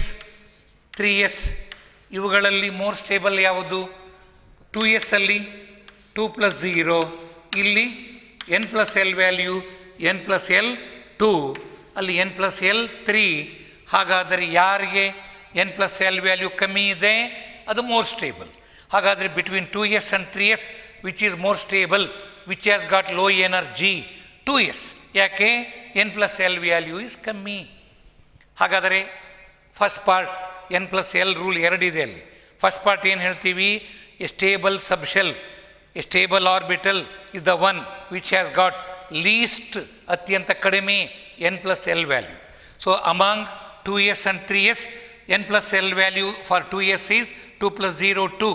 3s ಇವುಗಳಲ್ಲಿ ಮೋರ್ ಸ್ಟೇಬಲ್ ಯಾವುದು? 2s ಅಲ್ಲಿ 2 ಪ್ಲಸ್ 0, ಇಲ್ಲಿ n plus L value n plus L 2, ಅಲ್ಲಿ n ಪ್ಲಸ್ ಎಲ್ 3. ಹಾಗಾದರೆ ಯಾರಿಗೆ n ಪ್ಲಸ್ ಎಲ್ ವ್ಯಾಲ್ಯೂ ಕಮ್ಮಿ ಇದೆ ಅದು ಮೋರ್ ಸ್ಟೇಬಲ್. ಹಾಗಾದರೆ between 2s and 3s which is more stable, which has got low energy? 2s. ಯಾಕೆ? n plus L value is ಕಮ್ಮಿ. ಹಾಗಾದರೆ first part n plus L rule ಎರಡಿದೆ ಅಲ್ಲಿ. ಫಸ್ಟ್ ಪಾರ್ಟ್ ಏನು ಹೇಳ್ತೀವಿ? A stable subshell, a stable orbital is the one which has got least, ಅತ್ಯಂತ ಕಡಿಮೆ n plus L value. So among 2s and 3s n plus L value for 2s is 2 plus 0 2,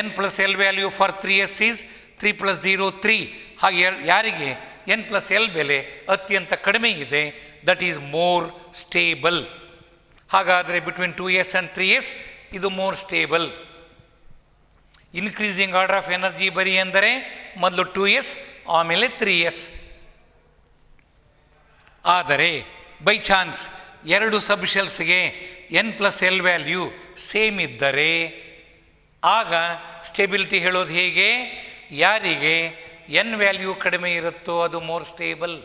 n plus L value for 3s is 3 plus 0 3. ಹಾಗೆ ಯಾರಿಗೆ n ಪ್ಲಸ್ ಎಲ್ ಬೆಲೆ ಅತ್ಯಂತ ಕಡಿಮೆ ಇದೆ, ದಟ್ ಈಸ್ ಮೋರ್ ಸ್ಟೇಬಲ್. ಹಾಗಾದರೆ ಬಿಟ್ವೀನ್ 2s ಆ್ಯಂಡ್ 3s ಇದು more stable. Increasing order of energy ಬರಿ ಎಂದರೆ ಮೊದಲು 2s ಆಮೇಲೆ 3s. ಆದರೆ ಬೈ ಚಾನ್ಸ್ ಎರಡು ಸಬ್ಶೆಲ್ಸ್ಗೆ n plus L value same ಇದ್ದರೆ ಆಗ ಸ್ಟೆಬಿಲಿಟಿ ಹೇಳೋದು ಹೇಗೆ? ಯಾರಿಗೆ n ವ್ಯಾಲ್ಯೂ ಕಡಿಮೆ ಇರುತ್ತೋ ಅದು ಮೋರ್ ಸ್ಟೇಬಲ್.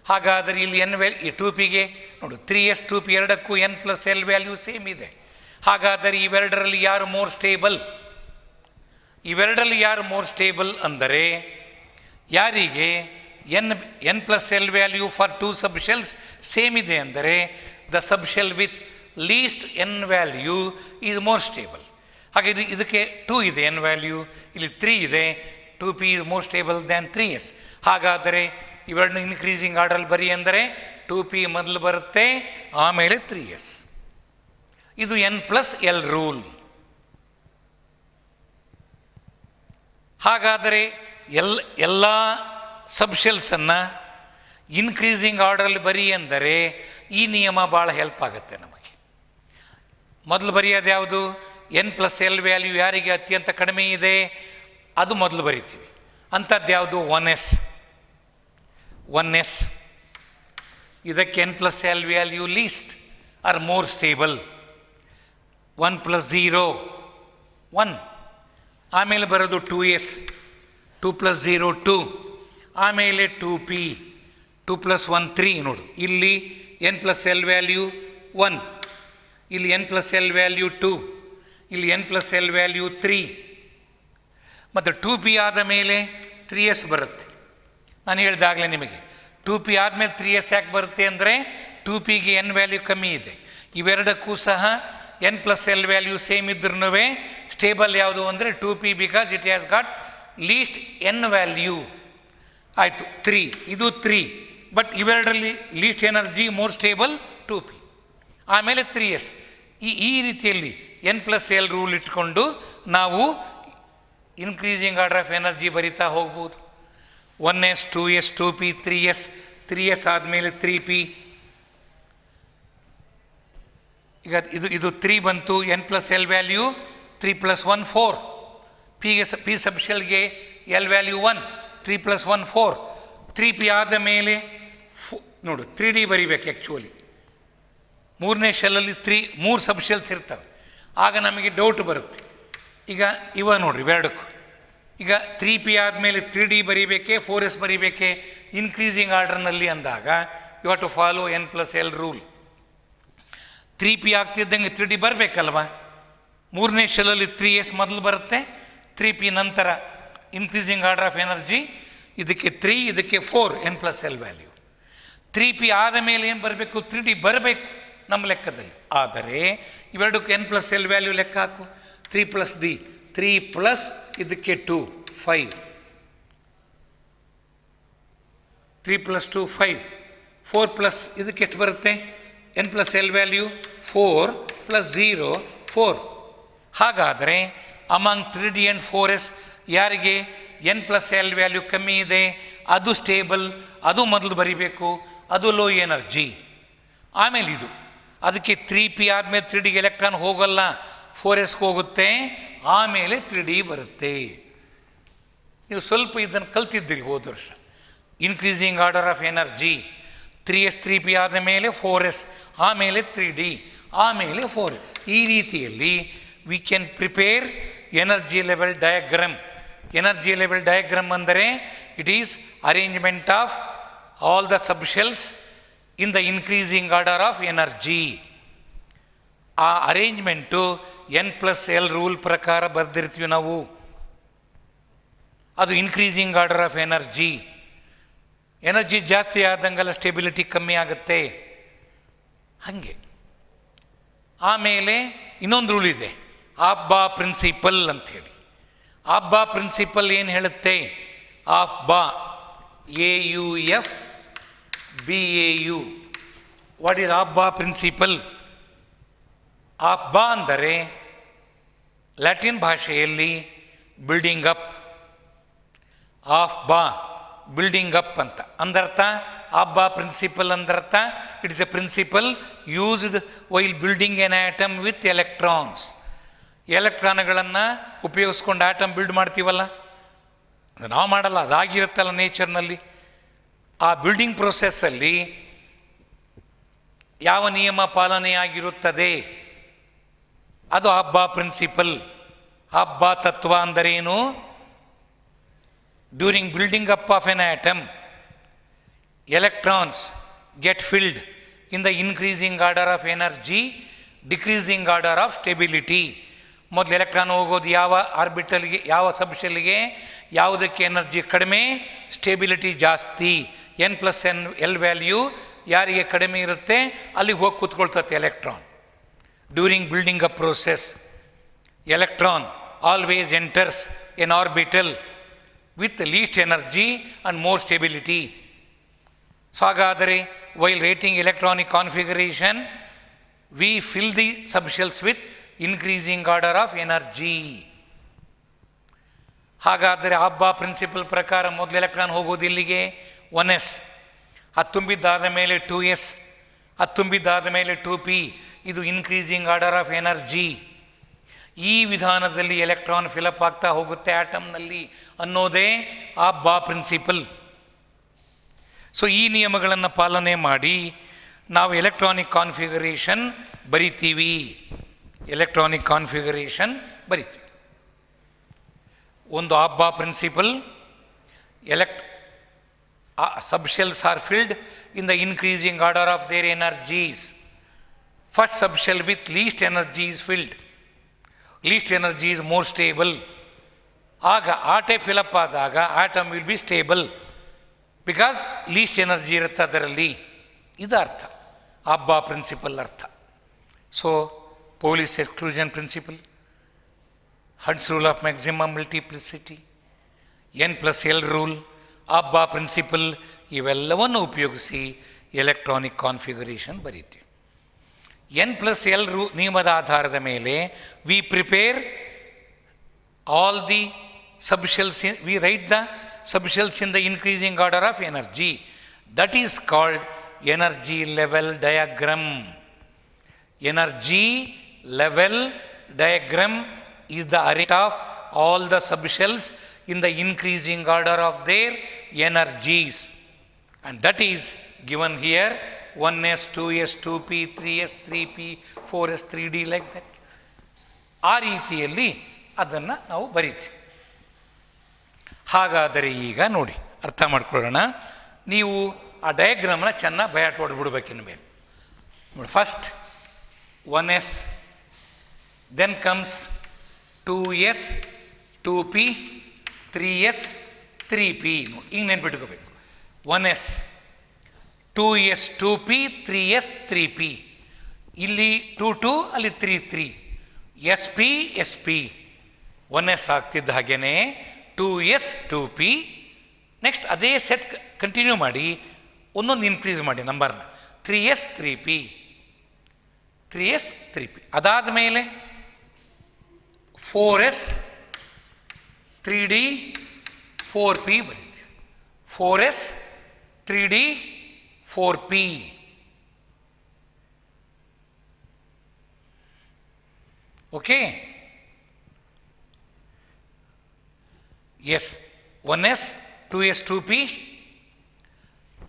ಹಾಗಾದರೆ ಇಲ್ಲಿ n ವ್ಯಾಲ್ಯೂ 2pಗೆ ನೋಡು, 3s 2p ಎರಡಕ್ಕೂ n plus L value same ಇದೆ. ಹಾಗಾದರೆ ಇವೆರಡರಲ್ಲಿ ಯಾರು ಮೋರ್ ಸ್ಟೇಬಲ್? ಇವೆರಡರಲ್ಲಿ ಯಾರು ಮೋರ್ ಸ್ಟೇಬಲ್ ಅಂದರೆ ಯಾರಿಗೆ n plus L value for 2 subshells same ಇದೆ ಅಂದರೆ the subshell with least n value is more stable. ಹಾಗೆ ಇದಕ್ಕೆ 2 ಇದೆ n ವ್ಯಾಲ್ಯೂ, ಇಲ್ಲಿ 3 ಇದೆ, 2p is more stable than 3s. ಹಾಗಾದರೆ ಇವೆರಡನ್ನ ಇನ್ಕ್ರೀಸಿಂಗ್ ಆರ್ಡರ್ ಬರಿ ಅಂದರೆ 2p ಮೊದಲು ಬರುತ್ತೆ, ಆಮೇಲೆ 3s. ಇದು n ಪ್ಲಸ್ ಎಲ್ ರೂಲ್. ಹಾಗಾದರೆ ಎಲ್ಲ ಸಬ್ಶೆಲ್ಸನ್ನು ಇನ್ಕ್ರೀಸಿಂಗ್ ಆರ್ಡರಲ್ಲಿ ಬರಿ ಅಂದರೆ ಈ ನಿಯಮ ಭಾಳ ಹೆಲ್ಪ್ ಆಗುತ್ತೆ ನಮಗೆ. ಮೊದಲು ಬರೆಯೋದು ಯಾವುದು? n ಪ್ಲಸ್ ಎಲ್ ವ್ಯಾಲ್ಯೂ ಯಾರಿಗೆ ಅತ್ಯಂತ ಕಡಿಮೆ ಇದೆ ಅದು ಮೊದಲು ಬರಿತೀವಿ. ಅಂಥದ್ದು ಯಾವುದು? 1s. ಇದಕ್ಕೆ n plus L value least are more stable. 1 plus 0 1. ಆಮೇಲೆ ಬರೋದು 2s, 2 ಪ್ಲಸ್ 0 2, ಆಮೇಲೆ 2p, 2 ಪ್ಲಸ್ 1 3. ನೋಡು, ಇಲ್ಲಿ n ಪ್ಲಸ್ ಎಲ್ ವ್ಯಾಲ್ಯೂ 1, ಇಲ್ಲಿ n ಪ್ಲಸ್ ಎಲ್ ವ್ಯಾಲ್ಯೂ 2, ಇಲ್ಲಿ n ಪ್ಲಸ್ ಎಲ್ ವ್ಯಾಲ್ಯೂ 3. ಮತ್ತು 2p ಆದ ಮೇಲೆ 3s ಬರುತ್ತೆ. ನಾನು ಹೇಳಿದಾಗಲೇ ನಿಮಗೆ 2p ಆದಮೇಲೆ 3s ಯಾಕೆ ಬರುತ್ತೆ ಅಂದರೆ 2pಗೆ n ವ್ಯಾಲ್ಯೂ ಕಮ್ಮಿ ಇದೆ. ಇವೆರಡಕ್ಕೂ ಸಹ n plus L value same ಇದ್ರೂ ಸ್ಟೇಬಲ್ ಯಾವುದು ಅಂದರೆ 2p, because it has got least n value. ಆಯಿತು, 3, ಇದು 3. ಬಟ್ ಇವೆರಡರಲ್ಲಿ least energy more stable 2p. ಆಮೇಲೆ 3s. ಈ ರೀತಿಯಲ್ಲಿ n ಪ್ಲಸ್ ಎಲ್ ರೂಲ್ ಇಟ್ಕೊಂಡು ನಾವು ಇನ್ಕ್ರೀಸಿಂಗ್ ಆರ್ಡರ್ ಆಫ್ ಎನರ್ಜಿ ಬರಿತಾ ಹೋಗ್ಬೋದು. 1s 2s 2p 3s, 3s ಆದಮೇಲೆ 3p. ಈಗ ಇದು 3 ಬಂತು, n plus L value 3 plus 1 4. P ಸಬ್ಶೆಲ್ಗೆ ಎಲ್ ವ್ಯಾಲ್ಯೂ 1, 3 ಪ್ಲಸ್ 1 4. 3p ಆದ ಮೇಲೆ ನೋಡು 3D ಬರಿಬೇಕು. ಆ್ಯಕ್ಚುಲಿ ಮೂರನೇ ಶೆಲ್ಲಲ್ಲಿ 3 ಸಬ್ ಶೆಲ್ಸ್ ಇರ್ತವೆ. ಆಗ ನಮಗೆ ಡೌಟ್ ಬರುತ್ತೆ. ಈಗ ಇವ ನೋಡ್ರಿ ಇವೆರಡಕ್ಕೂ. ಈಗ 3p ಆದಮೇಲೆ 3D ಬರಿಬೇಕೆ 4s ಬರಿಬೇಕೆ ಇನ್ಕ್ರೀಸಿಂಗ್ ಆರ್ಡರ್ನಲ್ಲಿ ಅಂದಾಗ you have to follow n+l rule. 3p ಆಗ್ತಿದ್ದಂಗೆ 3D ಬರಬೇಕಲ್ವ. ಮೂರನೇ ಶೆಲ್ಲಲ್ಲಿ 3s ಮೊದಲು ಬರುತ್ತೆ, 3p ನಂತರ ಇನ್ಕ್ರೀಸಿಂಗ್ ಆರ್ಡರ್ ಆಫ್ ಎನರ್ಜಿ. ಇದಕ್ಕೆ 3, ಇದಕ್ಕೆ 4 n+l ವ್ಯಾಲ್ಯೂ. 3p ಆದ ಮೇಲೆ ಏನು ಬರಬೇಕು? 3D ಬರಬೇಕು ನಮ್ಮ ಲೆಕ್ಕದಲ್ಲಿ. ಆದರೆ ಇವೆರಡಕ್ಕೆ n+l ವ್ಯಾಲ್ಯೂ ಲೆಕ್ಕ ಹಾಕು. 3+d 3+ ಇದಕ್ಕೆ 2 5 3+2 5 4+ ಇದಕ್ಕೆ ಎಷ್ಟು ಬರುತ್ತೆ? n+l value 4+0 4. ಹಾಗಾದರೆ ಅಮಾಂಗ್ 3D ಆ್ಯಂಡ್ 4s ಯಾರಿಗೆ n+l ವ್ಯಾಲ್ಯೂ ಕಮ್ಮಿ ಇದೆ ಅದು ಸ್ಟೇಬಲ್, ಅದು ಮೊದಲು ಬರಿಬೇಕು, ಅದು ಲೋ ಎನರ್ಜಿ. ಆಮೇಲೆ ಇದು ಅದಕ್ಕೆ 3p ಆದಮೇಲೆ 3Dಗೆ ಎಲೆಕ್ಟ್ರಾನ್ ಹೋಗಲ್ಲ, 4sಗೆ ಹೋಗುತ್ತೆ, ಆಮೇಲೆ 3D ಬರುತ್ತೆ. ನೀವು ಸ್ವಲ್ಪ ಇದನ್ನು ಕಲ್ತಿದ್ದೀರಿ ಹೋದ ವರ್ಷ. Increasing order of energy 3s 3p ಆದ ಮೇಲೆ 4s, ಆಮೇಲೆ 3D, ಆಮೇಲೆ 4. ಈ ರೀತಿಯಲ್ಲಿ we can prepare energy level diagram. Energy level diagram ಅಂದರೆ it is arrangement of all the subshells in the increasing order of energy. ಆ ಅರೇಂಜ್ಮೆಂಟು n+l ರೂಲ್ ಪ್ರಕಾರ ಬರೆದಿರ್ತೀವಿ ನಾವು. ಅದು increasing order of energy. Energy ಜಾಸ್ತಿ ಆದಂಗೆಲ್ಲ ಸ್ಟೆಬಿಲಿಟಿ ಕಮ್ಮಿ ಆಗುತ್ತೆ. ಹಾಗೆ ಆಮೇಲೆ ಇನ್ನೊಂದು ರೂಲ್ ಇದೆ, ಆಬ್ಬಾ ಪ್ರಿನ್ಸಿಪಲ್ ಅಂಥೇಳಿ. ಆಬ್ಬಾ ಪ್ರಿನ್ಸಿಪಲ್ ಏನು ಹೇಳುತ್ತೆ? ಆಫ್ ಬಾ AUF BAU. What is aufbau principle? Aufbau ಅಂದರೆ ಲ್ಯಾಟಿನ್ ಭಾಷೆಯಲ್ಲಿ building up. Aufbau building up ಅಂತ ಅಂದರ್ಥ. ಆಬ್ಬಾ ಪ್ರಿನ್ಸಿಪಲ್ ಅಂದರ್ಥ it is a principle used while building an atom with electrons. ಎಲೆಕ್ಟ್ರಾನ್ಗಳನ್ನು ಉಪಯೋಗಿಸ್ಕೊಂಡು ಆಟಮ್ ಬಿಲ್ಡ್ ಮಾಡ್ತೀವಲ್ಲ, ಅದು ನಾವು ಮಾಡಲ್ಲ, ಅದಾಗಿರುತ್ತಲ್ಲ ನೇಚರ್ನಲ್ಲಿ. ಆ ಬಿಲ್ಡಿಂಗ್ ಪ್ರೋಸೆಸ್ಸಲ್ಲಿ ಯಾವ ನಿಯಮ ಪಾಲನೆಯಾಗಿರುತ್ತದೆ ಅದು ಆಬ್ಬಾ ಪ್ರಿನ್ಸಿಪಲ್. ಆಬ್ಬಾ ತತ್ವ ಅಂದರೇನು? During building up of N atom electrons get filled in the increasing order of energy, decreasing order of stability. ಮೊದಲು ಎಲೆಕ್ಟ್ರಾನ್ ಹೋಗೋದು ಯಾವ ಆರ್ಬಿಟಲ್ಗೆ, ಯಾವ ಸಬ್ಶೆಲ್ಗೆ, ಯಾವುದಕ್ಕೆ ಎನರ್ಜಿ ಕಡಿಮೆ, ಸ್ಟೆಬಿಲಿಟಿ ಜಾಸ್ತಿ. n+l ವ್ಯಾಲ್ಯೂ ಯಾರಿಗೆ ಕಡಿಮೆ ಇರುತ್ತೆ ಅಲ್ಲಿಗೆ ಹೋಗಿ ಕೂತ್ಕೊಳ್ತದೆ electron. During building up process electron always enters an orbital with least energy and more stability. So ಹಾಗಾದರೆ while writing electronic configuration we fill the subshells with increasing order of energy. ಹಾಗಾದರೆ ಆಬ್ಬಾ ಪ್ರಿನ್ಸಿಪಲ್ ಪ್ರಕಾರ ಮೊದಲು ಎಲೆಕ್ಟ್ರಾನ್ ಹೋಗೋದು ಇಲ್ಲಿಗೆ 1s, ಅದು ತುಂಬಿದ್ದಾದ ಮೇಲೆ 2s, ಅದು ತುಂಬಿದ್ದಾದ ಮೇಲೆ 2p. ಇದು ಇನ್ಕ್ರೀಸಿಂಗ್ ಆರ್ಡರ್ ಆಫ್ ಎನರ್ಜಿ. ಈ ವಿಧಾನದಲ್ಲಿ ಎಲೆಕ್ಟ್ರಾನ್ ಫಿಲಪ್ ಆಗ್ತಾ ಹೋಗುತ್ತೆ ಆಟಮ್ನಲ್ಲಿ ಅನ್ನೋದೇ ಆಬ್ಬಾ ಪ್ರಿನ್ಸಿಪಲ್. ಸೊ ಈ ನಿಯಮಗಳನ್ನು ಪಾಲನೆ ಮಾಡಿ ನಾವು ಎಲೆಕ್ಟ್ರಾನಿಕ್ ಕಾನ್ಫಿಗರೇಷನ್ ಬರಿತೀವಿ. ಎಲೆಕ್ಟ್ರಾನಿಕ್ ಕಾನ್ಫಿಗರೇಷನ್ ಬರಿತೀವಿ. ಒಂದು aufbau principle, subshells are filled in the increasing order of their energies. First subshell with least energy is filled. Least energy is more stable. ಆಗ ಆ ಟೈಪ್ ಫಿಲಪ್ ಆದಾಗ atom will be stable because least energy ಇರುತ್ತೆ ಅದರಲ್ಲಿ. ಇದು ಅರ್ಥ ಆಬ್ಬಾ ಪ್ರಿನ್ಸಿಪಲ್ ಅರ್ಥ. So Pauli's exclusion principle, Hund's rule of maximum multiplicity, n+l rule, aufbau principle ಇವೆಲ್ಲವನ್ನು ಉಪಯೋಗಿಸಿ ಎಲೆಕ್ಟ್ರಾನಿಕ್ ಕಾನ್ಫಿಗರೇಷನ್ ಬರೀತೀವಿ. n+l ನಿಯಮದ ಆಧಾರದ ಮೇಲೆ we prepare all the subshells, we write the subshells in the increasing order of energy. That is called energy level diagram. Energy level diagram is the arrangement of all the subshells in the increasing order of their energies. and that is given here 1s 2s 2p 3s 3p 4s 3d like that. ಆ ರೀತಿಯಲ್ಲಿ ಅದನ್ನು ನಾವು ಬರೀತೀವಿ. ಹಾಗಾದರೆ ಈಗ ನೋಡಿ ಅರ್ಥ ಮಾಡ್ಕೊಳ್ಳೋಣ. ನೀವು ಆ ಡಯಾಗ್ರಾಮ್ನ ಚೆನ್ನಾಗಿ ಬಯಾಟ್ ಹೊಡೆದ್ಬಿಡ್ಬೇಕಿನ್ನು ಮೇಲೆ ನೋಡಿ. First 1s, then comes 2s 2p 3s 3p. ನೋಡಿ ಹಿಂಗೆ ನೆನ್ಪಿಟ್ಕೋಬೇಕು. 1s 2s 2p 3s 3p, ಇಲ್ಲಿ 2 2 ಅಲ್ಲಿ 3 3, sp sp 1s ಆಗ್ತಿದ್ದ ಹಾಗೇನೆ 2s 2p. ನೆಕ್ಸ್ಟ್ ಅದೇ ಸೆಟ್ ಕಂಟಿನ್ಯೂ ಮಾಡಿ ಒಂದೊಂದು ಇನ್ಕ್ರೀಸ್ ಮಾಡಿ ನಂಬರ್ನ 3s 3p 3s 3p. ಅದಾದ ಮೇಲೆ 4s 3d 4p ಬರೀತೀವಿ. 4s 3d 4p. Okay, S 1s 2s 2p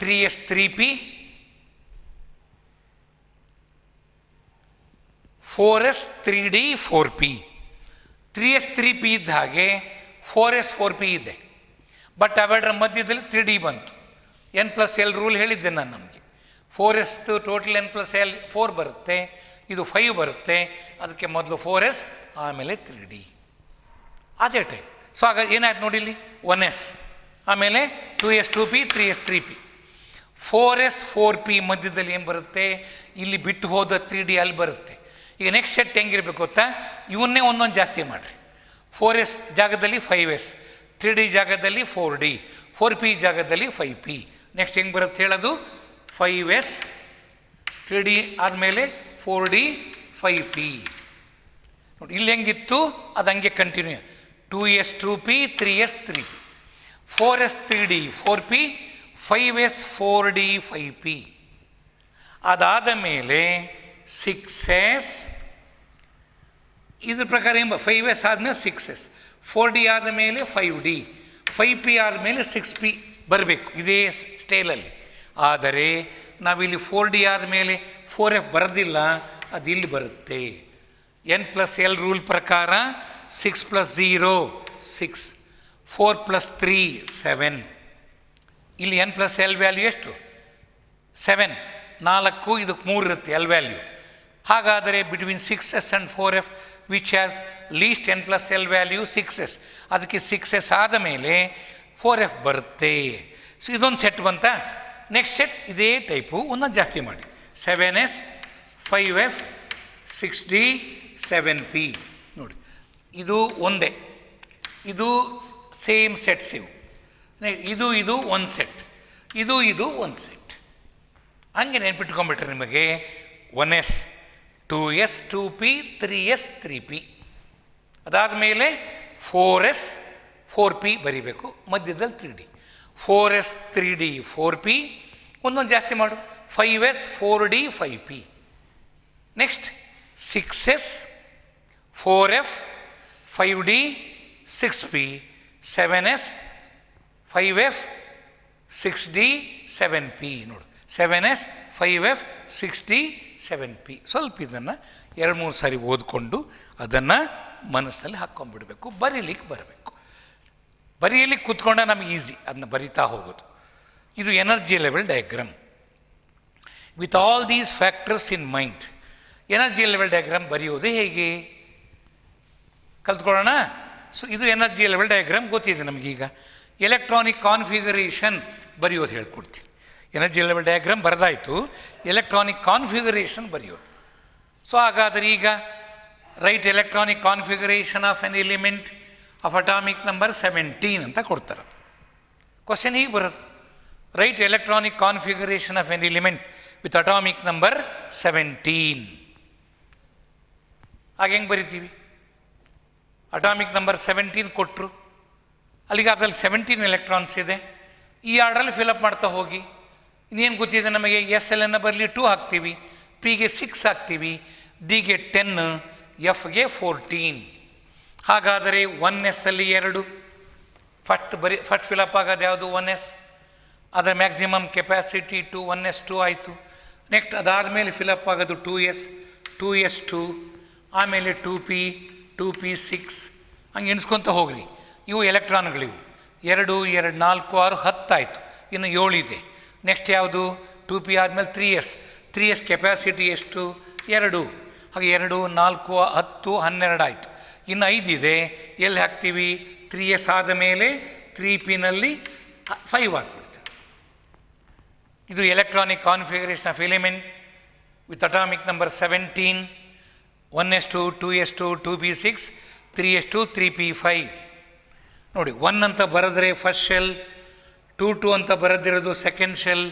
3s 3p 4s 3d 4p. 3s 3p ಇದ್ದ ಹಾಗೆ 4s 4p ಇದೆ, ಬಟ್ ಅವೆರಡರ ಮಧ್ಯದಲ್ಲಿ 3d ಬಂತು. n+l ರೂಲ್ ಹೇಳಿದ್ದೆ ನಾನು. ನಮಗೆ 4s ಟೋಟಲ್ n+l 4 ಬರುತ್ತೆ, ಇದು 5 ಬರುತ್ತೆ. ಅದಕ್ಕೆ ಮೊದಲು 4s ಆಮೇಲೆ 3d ಅದೇ ಟೈಪ್. ಸೊ ಆಗ ಏನಾಯ್ತು ನೋಡಿ, ಇಲ್ಲಿ 1s ಆಮೇಲೆ 2s 2p 3s 3p. 4s 4p ಮಧ್ಯದಲ್ಲಿ ಏನು ಬರುತ್ತೆ, ಇಲ್ಲಿ ಬಿಟ್ಟು ಹೋದ 3d ಅಲ್ಲಿ ಬರುತ್ತೆ. ಈಗ ನೆಕ್ಸ್ಟ್ ಸೆಟ್ ಹೆಂಗಿರ್ಬೇಕು ಗೊತ್ತಾ, ಇವನ್ನೇ ಒಂದೊಂದು ಜಾಸ್ತಿ ಮಾಡಿರಿ. 4s ಜಾಗದಲ್ಲಿ 5s, 3d ಜಾಗದಲ್ಲಿ 4d, 4p ಜಾಗದಲ್ಲಿ 5p. ನೆಕ್ಸ್ಟ್ ಹೆಂಗೆ ಬರುತ್ತೆ ಹೇಳೋದು, 5s 3d ಆದಮೇಲೆ 4d 5p. ನೋಡಿ ಇಲ್ಲಿ ಹೆಂಗಿತ್ತು ಅದು ಹಂಗೆ continue. 2s 2p 3s 3p, 4s 3d 4p, 5s 4d 5p. ಅದಾದ ಮೇಲೆ 6s, ಇದ್ರ ಪ್ರಕಾರ ಏನು 5s ಆದಮೇಲೆ 6s, 4d ಆದ ಮೇಲೆ 5d, 5p ಆದಮೇಲೆ 6p ಬರಬೇಕು ಇದೇ ಸ್ಟೈಲಲ್ಲಿ. ಆದರೆ ನಾವಿಲ್ಲಿ 4d ಆದಮೇಲೆ 4f ಬರೋದಿಲ್ಲ, ಅದು ಇಲ್ಲಿ ಬರುತ್ತೆ. n+l ರೂಲ್ ಪ್ರಕಾರ 6 + 0 6, 4 + 3 7. ಇಲ್ಲಿ n+l ವ್ಯಾಲ್ಯೂ ಎಷ್ಟು 7, 4 ಇದಕ್ಕೆ 3 ಇರುತ್ತೆ ಎಲ್ ವ್ಯಾಲ್ಯೂ. ಹಾಗಾದರೆ between 6s and 4f which has least n+l value 6s, ಅದಕ್ಕೆ 6s ಆದ ಮೇಲೆ 4f ಬರುತ್ತೆ. ಸೊ ಇದೊಂದು ಸೆಟ್ ಬಂತಾ. ನೆಕ್ಸ್ಟ್ ಸೆಟ್ ಇದೇ ಟೈಪು ಒಂದೊಂದು ಜಾಸ್ತಿ ಮಾಡಿ. 7s 5f 6d 7p. ನೋಡಿ ಇದು ಒಂದೇ, ಇದು ಸೇಮ್ ಸೆಟ್ಸ್ ಇವು. ಇದು ಇದು ಒಂದು ಸೆಟ್, ಇದು ಒಂದು ಸೆಟ್. ಹಂಗೆ ನೆನ್ಪಿಟ್ಕೊಂಡ್ಬಿಟ್ರೆ ನಿಮಗೆ 1s 2s 2p 3s 3p. ಅದಾದಮೇಲೆ 4s 4p ಬರೀಬೇಕು, ಮಧ್ಯದಲ್ಲಿ 3d. 4s 3d 4p, ಒಂದೊಂದು ಜಾಸ್ತಿ ಮಾಡು. 5s 4d 5p. Next 6s 4f 5d 6p, 7s 5f 6d 7p. ನೋಡು 7s 5f 6d 7p. ಸ್ವಲ್ಪ ಇದನ್ನು 2-3 ಸಾರಿ ಓದ್ಕೊಂಡು ಅದನ್ನು ಮನಸ್ಸಲ್ಲಿ ಹಾಕ್ಕೊಂಡ್ಬಿಡ್ಬೇಕು. ಬರೀಲಿಕ್ಕೆ ಬರಬೇಕು. ಬರೆಯಲಿಕ್ಕೆ ಕೂತ್ಕೊಂಡ ನಮಗೆ ಈಸಿ, ಅದನ್ನ ಬರಿತಾ ಹೋಗೋದು. ಇದು energy level diagram. With all these factors in mind energy level diagram ಬರೆಯೋದು ಹೇಗೆ ಕಲ್ತ್ಕೊಳ್ಳೋಣ. ಸೊ ಇದು ಎನರ್ಜಿ ಲೆವೆಲ್ ಡಯಾಗ್ರಾಮ್ ಗೊತ್ತಿದೆ ನಮಗೀಗ. ಎಲೆಕ್ಟ್ರಾನಿಕ್ ಕಾನ್ಫಿಗರೇಷನ್ ಬರೆಯೋದು ಹೇಳ್ಕೊಡ್ತೀನಿ. ಎನರ್ಜಿ ಲೆವೆಲ್ ಡಯಾಗ್ರಾಮ್ ಬರೆದಾಯಿತು, ಎಲೆಕ್ಟ್ರಾನಿಕ್ ಕಾನ್ಫಿಗರೇಷನ್ ಬರೆಯೋದು. ಸೊ ಹಾಗಾದರೆ ಈಗ write electronic configuration of an element of atomic number 17 ಅಂತ ಕೊಡ್ತಾರೆ. ಕ್ವಶನ್ ಹೀಗೆ ಬರೋದು, write electronic configuration of an element with atomic number 17. ಹಾಗೆ ಹೆಂಗೆ ಬರಿತೀವಿ, ಅಟಾಮಿಕ್ ನಂಬರ್ 17 ಕೊಟ್ಟರು, ಅಲ್ಲಿಗೆ ಅದರಲ್ಲಿ 17 ಎಲೆಕ್ಟ್ರಾನ್ಸ್ ಇದೆ. ಈ ಆರ್ಡ್ರಲ್ಲಿ ಫಿಲಪ್ ಮಾಡ್ತಾ ಹೋಗಿ. ಇನ್ನೇನು ಗೊತ್ತಿದೆ ನಮಗೆ, ಎಸ್ ಎಲ್ ಅನ್ನು ಬರಲಿ 2 ಹಾಕ್ತೀವಿ, ಪಿಗೆ 6 ಹಾಕ್ತೀವಿ, ಡಿಗೆ 10, ಎಫ್ಗೆ 14. ಹಾಗಾದರೆ 1s ಅಲ್ಲಿ 2 ಫಸ್ಟ್ ಫಿಲಪ್ ಆಗೋದು ಯಾವುದು 1s. ಅದರ ಮ್ಯಾಕ್ಸಿಮಮ್ ಕೆಪಾಸಿಟಿ 1s2 ಆಯಿತು. ನೆಕ್ಸ್ಟ್ ಅದಾದಮೇಲೆ ಫಿಲಪ್ ಆಗೋದು 2s 2s2 ಆಮೇಲೆ 2p 2p6 ಹಂಗೆ ಎಣಿಸ್ಕೊತ ಹೋಗ್ರಿ. ಇವು ಎಲೆಕ್ಟ್ರಾನ್ಗಳಿವು 2 2 4 6 10 ಆಯಿತು. ಇನ್ನು 7 ಇದೆ. ನೆಕ್ಸ್ಟ್ ಯಾವುದು 2p ಆದಮೇಲೆ 3s ಕೆಪಾಸಿಟಿ ಎಷ್ಟು 2. ಹಾಗೆ 2 4 10 12 ಆಯಿತು. ಇನ್ನು 5 ಇದೆ. ಎಲ್ಲಿ ಹಾಕ್ತೀವಿ 3s ಆದ ಮೇಲೆ 3pನಲ್ಲಿ 5 ಹಾಕ್ಬಿಡ್ತೀವಿ. ಇದು electronic configuration of element with atomic number 17 1s2 2s2 2p6 3s2 3p5. ನೋಡಿ 1 ಅಂತ ಬರೆದ್ರೆ ಫಸ್ಟ್ ಶೆಲ್, 2 ಅಂತ ಬರೆದಿರೋದು ಸೆಕೆಂಡ್ ಶೆಲ್,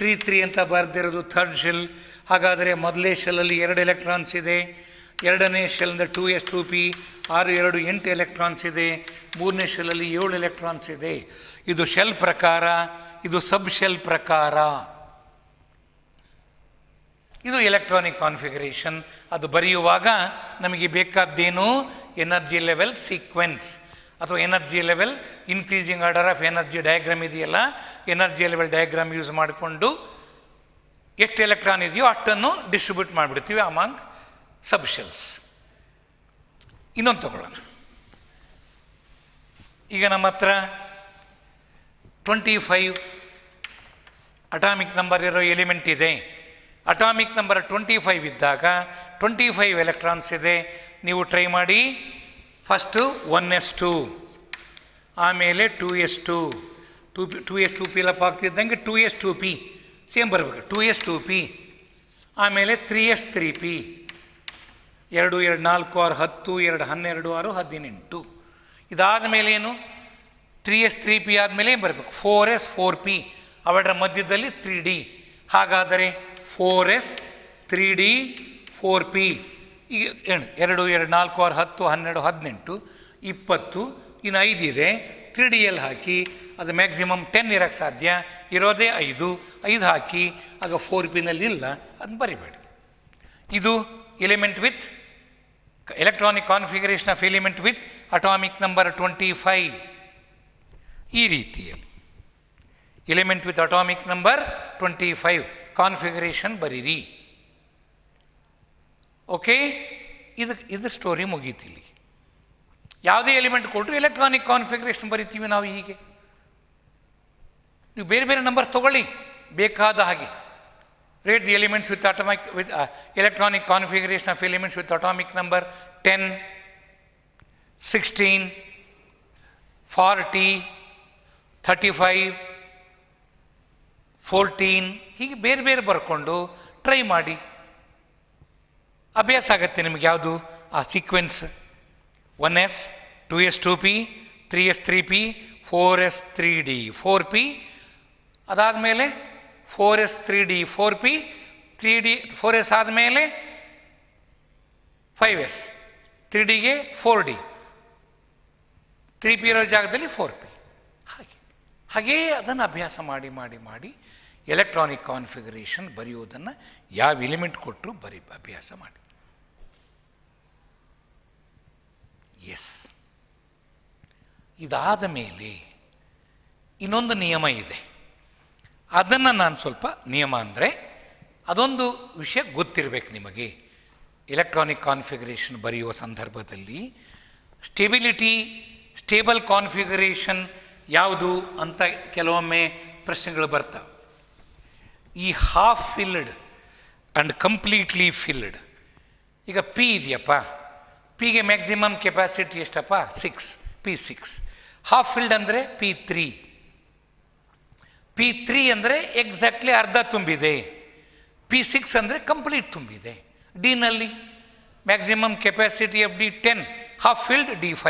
3 ಅಂತ ಬರೆದಿರೋದು ಥರ್ಡ್ ಶೆಲ್. ಹಾಗಾದರೆ ಮೊದಲೇ ಶೆಲ್ಲಲ್ಲಿ 2 ಎಲೆಕ್ಟ್ರಾನ್ಸ್ ಇದೆ. ಎರಡನೇ ಶೆಲ್ನಿಂದ 2s2p 6 2 8 ಎಲೆಕ್ಟ್ರಾನ್ಸ್ ಇದೆ. ಮೂರನೇ ಶೆಲ್ಲಲ್ಲಿ 7 ಎಲೆಕ್ಟ್ರಾನ್ಸ್ ಇದೆ. ಇದು ಶೆಲ್ ಪ್ರಕಾರ, ಇದು ಸಬ್ ಶೆಲ್ ಪ್ರಕಾರ. ಇದು ಎಲೆಕ್ಟ್ರಾನಿಕ್ ಕಾನ್ಫಿಗರೇಷನ್. ಅದು ಬರೆಯುವಾಗ ನಮಗೆ ಬೇಕಾದ್ದೇನು ಎನರ್ಜಿ ಲೆವೆಲ್ ಸೀಕ್ವೆನ್ಸ್ ಅಥವಾ energy level increasing order of energy diagram ಇದೆಯಲ್ಲ, ಎನರ್ಜಿ ಲೆವೆಲ್ ಡಯಾಗ್ರಾಮ್ ಯೂಸ್ ಮಾಡಿಕೊಂಡು ಎಷ್ಟು ಎಲೆಕ್ಟ್ರಾನ್ ಇದೆಯೋ ಅಷ್ಟನ್ನು ಡಿಸ್ಟ್ರಿಬ್ಯೂಟ್ ಮಾಡಿಬಿಡ್ತೀವಿ ಅಮಾಂಗ್ ಸಬ್ ಶೆಲ್ಸ್. ಇನ್ನೊಂದು ತಗೊಳ್ಳೋಣ. ಈಗ ನಮ್ಮ ಹತ್ರ 25 ಅಟಾಮಿಕ್ ನಂಬರ್ ಇರೋ ಎಲಿಮೆಂಟ್ ಇದೆ. ಅಟಾಮಿಕ್ ನಂಬರ್ 25 ಇದ್ದಾಗ 25 ಎಲೆಕ್ಟ್ರಾನ್ಸ್ ಇದೆ. ನೀವು ಟ್ರೈ ಮಾಡಿ. ಫಸ್ಟು 1s2 ಆಮೇಲೆ 2s2 2s2 ಪಿಲಪ್ ಆಗ್ತಿದ್ದಂಗೆ 2s2p ಸೇಮ್ ಬರಬೇಕು. 2s2p ಆಮೇಲೆ 3s3p 2 2 4 6 10 2 12 6 18. ಇದಾದ ಮೇಲೆ ಏನು 3s3p ಆದಮೇಲೆ ಬರಬೇಕು 4s4p. ಅವೆರಡರ ಮಧ್ಯದಲ್ಲಿ 3d. ಹಾಗಾದರೆ 4s 3d 4p. ಈಗ 2 2 4 6 10 12 18 20. ಇನ್ನು 5 ಇದೆ. 3dಯಲ್ಲಿ ಹಾಕಿ ಅದು ಮ್ಯಾಕ್ಸಿಮಮ್ 10 ಇರೋಕ್ಕೆ ಸಾಧ್ಯ, ಇರೋದೇ 5 ಹಾಕಿ. ಆಗ 4pನಲ್ಲಿ ಇಲ್ಲ, ಅದನ್ನು ಬರಿಬೇಡಿ. ಇದು element with electronic configuration of element with atomic number 25. ಈ ರೀತಿಯಲ್ಲಿ element with atomic number 25 configuration ಬರೀರಿ. ಓಕೆ, ಇದು ಸ್ಟೋರಿ ಮುಗೀತಿಲ್ಲಿ. ಯಾವುದೇ ಎಲಿಮೆಂಟ್ ಕೊಟ್ಟರು ಎಲೆಕ್ಟ್ರಾನಿಕ್ ಕಾನ್ಫಿಗರೇಷನ್ ಬರಿತೀವಿ ನಾವು. ಹೀಗೆ ನೀವು ಬೇರೆ ಬೇರೆ ನಂಬರ್ಸ್ ತೊಗೊಳ್ಳಿ ಬೇಕಾದ ಹಾಗೆ. Rate the elements with atomic with electronic configuration of elements with atomic number 10 16 40 35 14 ಹೀಗೆ ಬೇರೆ ಬೇರೆ ಬರ್ಕೊಂಡು ಟ್ರೈ ಮಾಡಿ. ಅಭ್ಯಾಸ ಆಗುತ್ತೆ ನಿಮಗೆ ಯಾವುದು ಆ sequence. 1s 2s2p 3s3p 4s3d 4p. ಅದಾದಮೇಲೆ 4s3d 4p 3d 4s ಆದಮೇಲೆ 5s 3dಗೆ 4d 3p ಇರೋ ಜಾಗದಲ್ಲಿ 4p. ಹಾಗೇ ಅದನ್ನು ಅಭ್ಯಾಸ ಮಾಡಿ ಮಾಡಿ ಮಾಡಿ ಎಲೆಕ್ಟ್ರಾನಿಕ್ ಕಾನ್ಫಿಗರೇಷನ್ ಬರೆಯುವುದನ್ನು ಯಾವ ಎಲಿಮೆಂಟ್ ಕೊಟ್ಟರು ಅಭ್ಯಾಸ ಮಾಡಿ. ಎಸ್, ಇದಾದ ಮೇಲೆ ಇನ್ನೊಂದು ನಿಯಮ ಇದೆ. ಅದನ್ನು ನಾನು ಸ್ವಲ್ಪ ನಿಯಮ ಅಂದರೆ ಅದೊಂದು ವಿಷಯ ಗೊತ್ತಿರಬೇಕು ನಿಮಗೆ. ಎಲೆಕ್ಟ್ರಾನಿಕ್ ಕಾನ್ಫಿಗರೇಷನ್ ಬರೆಯುವ ಸಂದರ್ಭದಲ್ಲಿ ಸ್ಟೇಬಲ್ ಕಾನ್ಫಿಗರೇಷನ್ ಯಾವುದು ಅಂತ ಕೆಲವೊಮ್ಮೆ ಪ್ರಶ್ನೆಗಳು ಬರ್ತವೆ. ಈ half filled and completely filled. ಈಗ ಪಿ ಇದೆಯಪ್ಪ, ಪಿಗೆ ಮ್ಯಾಕ್ಸಿಮಮ್ ಕೆಪಾಸಿಟಿ ಎಷ್ಟಪ್ಪ 6 P6. ಹಾಫ್ ಫಿಲ್ಡ್ ಅಂದರೆ P3 ಅಂದರೆ ಎಕ್ಸಾಕ್ಟ್ಲಿ ಅರ್ಧ ತುಂಬಿದೆ. P6 ಅಂದರೆ ಕಂಪ್ಲೀಟ್ ತುಂಬಿದೆ. ಡಿನಲ್ಲಿ maximum capacity of D 10, half filled D5.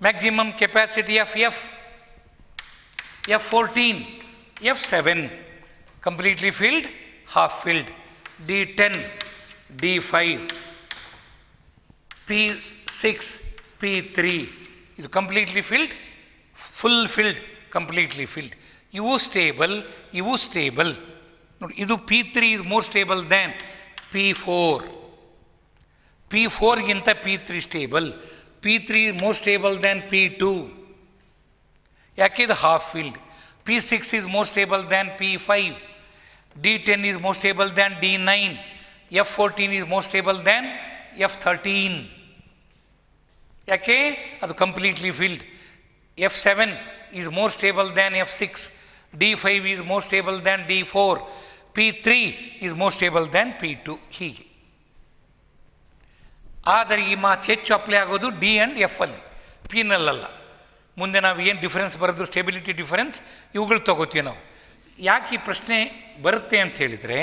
Maximum capacity of F14 F7, completely filled half filled D10 D5 P6 P3. ಇದು completely filled, full filled, completely filled. ಇವು ಸ್ಟೇಬಲ್ ನೋಡಿ. ಇದು P3 is more stable than P4. P4ಗಿಂತ P3 stable. P3 more stable than P2. ಯಾಕೆ ಇದು half filled. P6 is more stable than P5. D10 is more stable than D9. F14 is more stable than F13. ಯಾಕೆ ಅದು completely filled. F7 is more stable than F6. D5 is more stable than D4. P3 is more stable than P2. ಹೀಗೆ. ಆದರೆ ಈ ಮಾತು ಹೆಚ್ಚು ಅಪ್ಲೈ ಆಗೋದು ಡಿ ಆ್ಯಂಡ್ ಎಫ್ ಅಲ್ಲಿ, ಪಿನಲ್ಲಲ್ಲ. ಮುಂದೆ ನಾವು ಏನು ಡಿಫರೆನ್ಸ್ ಬರೋದು, ಸ್ಟೆಬಿಲಿಟಿ ಡಿಫರೆನ್ಸ್, ಇವುಗಳು ತಗೋತೀವಿ ನಾವು. ಯಾಕೆ ಈ ಪ್ರಶ್ನೆ ಬರುತ್ತೆ ಅಂತ ಹೇಳಿದರೆ,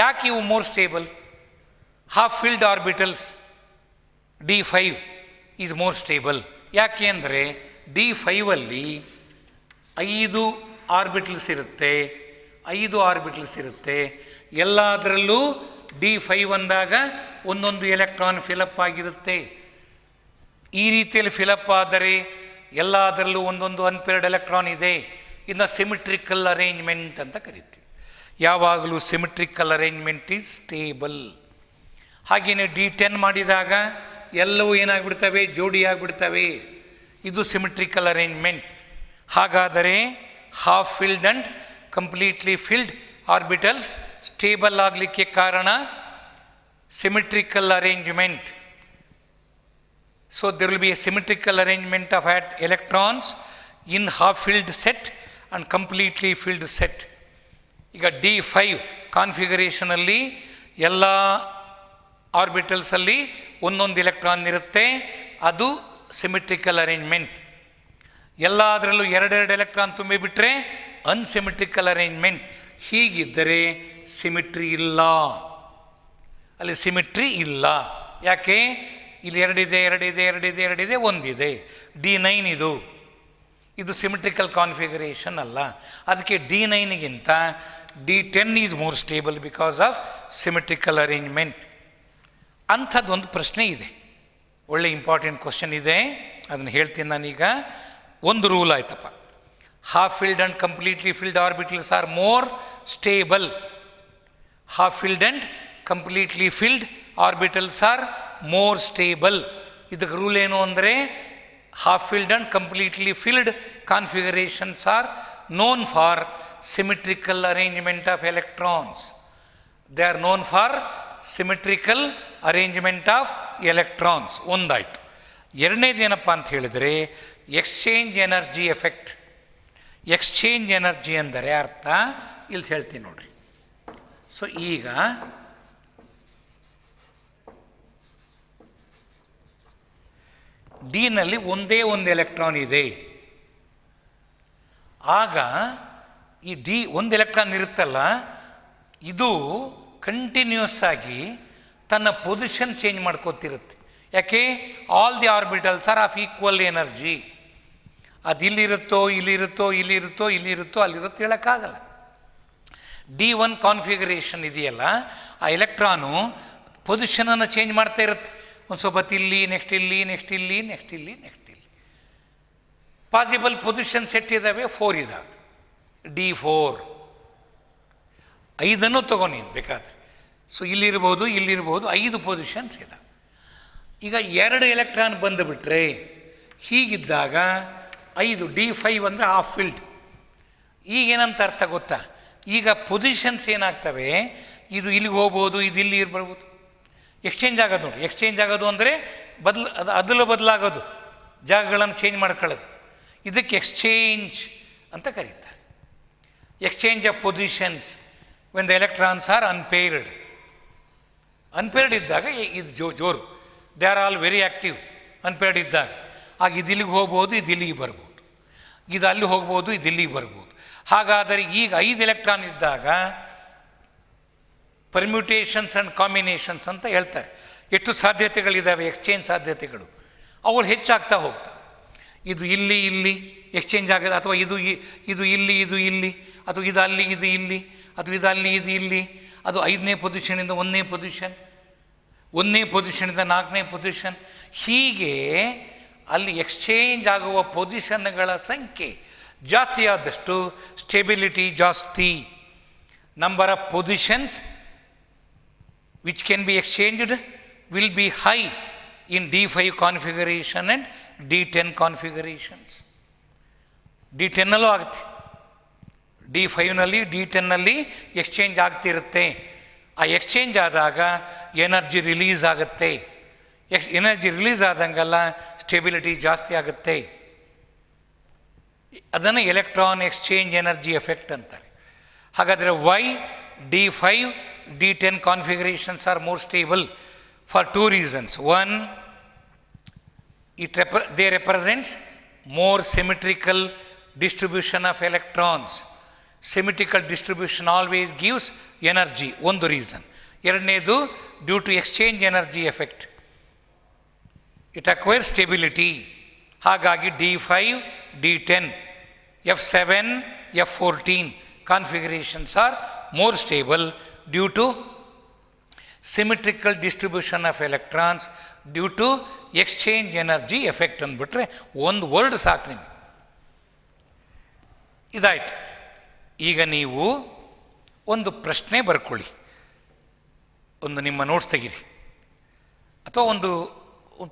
ಯಾಕೆ ಇವು more stable? Half filled orbitals D5 is more stable. ಯಾಕೆ ಅಂದರೆ D5ಅಲ್ಲಿ 5 ಆರ್ಬಿಟಲ್ಸ್ ಇರುತ್ತೆ, 5 ಆರ್ಬಿಟಲ್ಸ್ ಇರುತ್ತೆ. ಎಲ್ಲದರಲ್ಲೂ D5 ಅಂದಾಗ ಒಂದೊಂದು ಎಲೆಕ್ಟ್ರಾನ್ ಫಿಲಪ್ ಆಗಿರುತ್ತೆ. ಈ ರೀತಿಯಲ್ಲಿ ಫಿಲಪ್ ಆದರೆ ಎಲ್ಲದರಲ್ಲೂ ಒಂದೊಂದು ಅನ್ಪೇರ್ಡ್ ಎಲೆಕ್ಟ್ರಾನ್ ಇದೆ. ಇನ್ನು ಸಿಮಿಟ್ರಿಕಲ್ ಅರೇಂಜ್ಮೆಂಟ್ ಅಂತ ಕರಿತೀವಿ. ಯಾವಾಗಲೂ ಸಿಮಿಟ್ರಿಕಲ್ ಅರೇಂಜ್ಮೆಂಟ್ ಈಸ್ ಸ್ಟೇಬಲ್. ಹಾಗೆಯೇ D10 ಮಾಡಿದಾಗ ಎಲ್ಲವೂ ಏನಾಗ್ಬಿಡ್ತವೆ, ಜೋಡಿ ಆಗಿಬಿಡ್ತವೆ. ಇದು ಸಿಮಿಟ್ರಿಕಲ್ ಅರೇಂಜ್ಮೆಂಟ್. ಹಾಗಾದರೆ half filled and completely filled orbitals stable ಆಗಲಿಕ್ಕೆ ಕಾರಣ symmetrical arrangement. So there will be a symmetrical arrangement of electrons in half filled set and completely filled set. ಈಗ D5 ಕಾನ್ಫಿಗರೇಷನಲ್ಲಿ ಎಲ್ಲ ಆರ್ಬಿಟಲ್ಸಲ್ಲಿ ಒಂದೊಂದು ಎಲೆಕ್ಟ್ರಾನ್ ಇರುತ್ತೆ, ಅದು ಸಿಮಿಟ್ರಿಕಲ್ ಅರೇಂಜ್ಮೆಂಟ್. ಎಲ್ಲದರಲ್ಲೂ ಎರಡೆರಡು ಎಲೆಕ್ಟ್ರಾನ್ ತುಂಬಿಬಿಟ್ರೆ ಅನ್ಸಿಮಿಟ್ರಿಕಲ್ ಅರೇಂಜ್ಮೆಂಟ್. ಹೀಗಿದ್ದರೆ ಸಿಮಿಟ್ರಿ ಇಲ್ಲ, ಅಲ್ಲಿ ಸಿಮಿಟ್ರಿ ಇಲ್ಲ. ಯಾಕೆ? ಇಲ್ಲಿ ಎರಡಿದೆ, ಒಂದಿದೆ. D9 ಇದು ಸಿಮಿಟ್ರಿಕಲ್ ಕಾನ್ಫಿಗರೇಷನ್ ಅಲ್ಲ. ಅದಕ್ಕೆ D9ಗಿಂತ D10 is more stable because of symmetrical arrangement. ಅಂಥದ್ದೊಂದು ಪ್ರಶ್ನೆ ಇದೆ, ಒಳ್ಳೆ ಇಂಪಾರ್ಟೆಂಟ್ ಕ್ವಶನ್ ಇದೆ, ಅದನ್ನು ಹೇಳ್ತೀನಿ ನಾನೀಗ. ಒಂದು ರೂಲ್ ಆಯ್ತಪ್ಪ, half filled and completely filled orbitals are more stable. Half filled and completely filled orbitals are more stable. ಇದಕ್ಕೆ ರೂಲ್ ಏನು ಅಂದರೆ, half filled and completely filled configurations are known for symmetrical arrangement of electrons. They are known for symmetrical arrangement of electrons. ಒಂದಾಯಿತು. ಎರಡನೇದೇನಪ್ಪ ಅಂತ ಹೇಳಿದರೆ exchange energy effect. Exchange energy ಅಂದರೆ ಅರ್ಥ ಇಲ್ಲಿ ಹೇಳ್ತೀನಿ ನೋಡಿರಿ. ಸೊ ಈಗ ಡಿನಲ್ಲಿ ಒಂದೇ ಒಂದು ಎಲೆಕ್ಟ್ರಾನ್ ಇದೆ. ಆಗ ಈ ಒಂದು ಎಲೆಕ್ಟ್ರಾನ್ ಇರುತ್ತಲ್ಲ, ಇದು ಕಂಟಿನ್ಯೂಸ್ ಆಗಿ ತನ್ನ ಪೊಸಿಷನ್ ಚೇಂಜ್ ಮಾಡ್ಕೋತಿರುತ್ತೆ. ಯಾಕೆ? All the orbitals are of equal energy. ಅದು ಇಲ್ಲಿರುತ್ತೋ ಅಲ್ಲಿರುತ್ತೋ ಹೇಳೋಕ್ಕಾಗಲ್ಲ. D1 ಕಾನ್ಫಿಗರೇಷನ್ ಇದೆಯಲ್ಲ, ಆ ಎಲೆಕ್ಟ್ರಾನು ಪೊಸಿಷನನ್ನು ಚೇಂಜ್ ಮಾಡ್ತಾ ಇರುತ್ತೆ. ಒಂದು ಸ್ವಲ್ಪ ಇಲ್ಲಿ, ನೆಕ್ಸ್ಟ್ ಇಲ್ಲಿ. ಪಾಸಿಬಲ್ ಪೊಸಿಷನ್ ಸೆಟ್ ಇದ್ದಾವೆ, 4 ಇದ್ದಾವೆ. D4 5 ತಗೋ ನೀನು ಬೇಕಾದರೆ. ಸೊ ಇಲ್ಲಿರ್ಬೋದು 5 ಪೊಸಿಷನ್ಸ್ ಇದ್ದಾವೆ. ಈಗ 2 ಎಲೆಕ್ಟ್ರಾನ್ ಬಂದುಬಿಟ್ರೆ ಹೀಗಿದ್ದಾಗ 5 D5 ಅಂದರೆ ಹಾಫ್ ಫಿಲ್ಡ್. ಈಗೇನಂತ ಅರ್ಥ ಗೊತ್ತಾ? ಈಗ ಪೊಸಿಷನ್ಸ್ ಏನಾಗ್ತವೆ, ಇದು ಇಲ್ಲಿಗೆ ಹೋಗ್ಬೋದು, ಇದು ಇಲ್ಲಿ ಇರ್ಬೋದು. ಎಕ್ಸ್ಚೇಂಜ್ ಆಗೋದು ನೋಡಿ. ಎಕ್ಸ್ಚೇಂಜ್ ಆಗೋದು ಅಂದರೆ ಬದಲಾಗೋದು, ಜಾಗಗಳನ್ನು ಚೇಂಜ್ ಮಾಡ್ಕೊಳ್ಳೋದು. ಇದಕ್ಕೆ ಎಕ್ಸ್ಚೇಂಜ್ ಅಂತ ಕರೀತಾರೆ. Exchange of positions when the electrons R unpaired. Unpaired ಇದ್ದಾಗ ಇದು ಜೋರು, they are all very active. Unpaired ಇದ್ದಾಗ ಆಗ ಇದು ಇಲ್ಲಿಗೆ ಹೋಗ್ಬೋದು, ಇದು ಇಲ್ಲಿಗೆ ಬರ್ಬೋದು, ಇದು ಅಲ್ಲಿ ಹೋಗ್ಬೋದು, ಇದು ಇಲ್ಲಿಗೆ ಬರ್ಬೋದು. ಹಾಗಾದರೆ ಈಗ 5 ಎಲೆಕ್ಟ್ರಾನ್ ಇದ್ದಾಗ ಪರ್ಮ್ಯೂಟೇಷನ್ಸ್ ಆ್ಯಂಡ್ ಕಾಂಬಿನೇಷನ್ಸ್ ಅಂತ ಹೇಳ್ತಾರೆ. ಎಷ್ಟು ಸಾಧ್ಯತೆಗಳಿದ್ದಾವೆ, ಎಕ್ಸ್ಚೇಂಜ್ ಸಾಧ್ಯತೆಗಳು, ಅವುಗಳು ಹೆಚ್ಚಾಗ್ತಾ ಹೋಗ್ತವೆ. ಇದು ಇಲ್ಲಿ ಎಕ್ಸ್ಚೇಂಜ್ ಆಗೋದು, ಅಥವಾ ಇದು ಇಲ್ಲಿ, ಅಥವಾ ಇದು ಅಲ್ಲಿ, ಇದು ಇಲ್ಲಿ, ಅಥವಾ ಇದು ಅಲ್ಲಿ, ಇದು ಇಲ್ಲಿ. ಅದು 5ನೇ ಪೊಸಿಷನಿಂದ 1ನೇ ಪೊಸಿಷನ್, 1ನೇ ಪೊಸಿಷನಿಂದ 4ನೇ ಪೊಸಿಷನ್. ಹೀಗೆ ಅಲ್ಲಿ ಎಕ್ಸ್ಚೇಂಜ್ ಆಗುವ ಪೊಸಿಷನ್ಗಳ ಸಂಖ್ಯೆ ಜಾಸ್ತಿ ಆದಷ್ಟು ಸ್ಟೆಬಿಲಿಟಿ ಜಾಸ್ತಿ. Number of positions which can be exchanged will be high in D5 configuration and D10 configurations. D10 ಅಲ್ಲೂ ಆಗುತ್ತೆ, D5ನಲ್ಲಿ D10ನಲ್ಲಿ ಎಕ್ಸ್ಚೇಂಜ್ ಆಗ್ತಿರುತ್ತೆ. ಆ ಎಕ್ಸ್ಚೇಂಜ್ ಆದಾಗ ಎನರ್ಜಿ ರಿಲೀಸ್ ಆಗುತ್ತೆ. ಎನರ್ಜಿ ರಿಲೀಸ್ ಆದಂಗೆಲ್ಲ ಸ್ಟೆಬಿಲಿಟಿ ಜಾಸ್ತಿ ಆಗುತ್ತೆ. ಅದನ್ನು ಎಲೆಕ್ಟ್ರಾನ್ ಎಕ್ಸ್ಚೇಂಜ್ ಎನರ್ಜಿ ಎಫೆಕ್ಟ್ ಅಂತಾರೆ. ಹಾಗಾದರೆ Y D5 D10 configurations are more stable? For two reasons. One, they represent more symmetrical distribution of electrons. Symmetrical distribution always gives energy. ಒಂದು ರೀಸನ್. ಎರಡನೇದು, due to exchange energy effect it acquire stability. ಹಾಗಾಗಿ D5 D10 F7 F14 configurations are more stable due to symmetrical distribution of electrons due to exchange energy effect ಅಂದ್ಬಿಟ್ರೆ ಒಂದು ವರ್ಡ್ ಸಾಕು ನಿಮಗೆ. ಇದಾಯಿತು. ಈಗ ನೀವು ಒಂದು ಪ್ರಶ್ನೆ ಬರ್ಕೊಳ್ಳಿ. ಒಂದು ನಿಮ್ಮ ನೋಟ್ಸ್ ತೆಗೀರಿ ಅಥವಾ ಒಂದು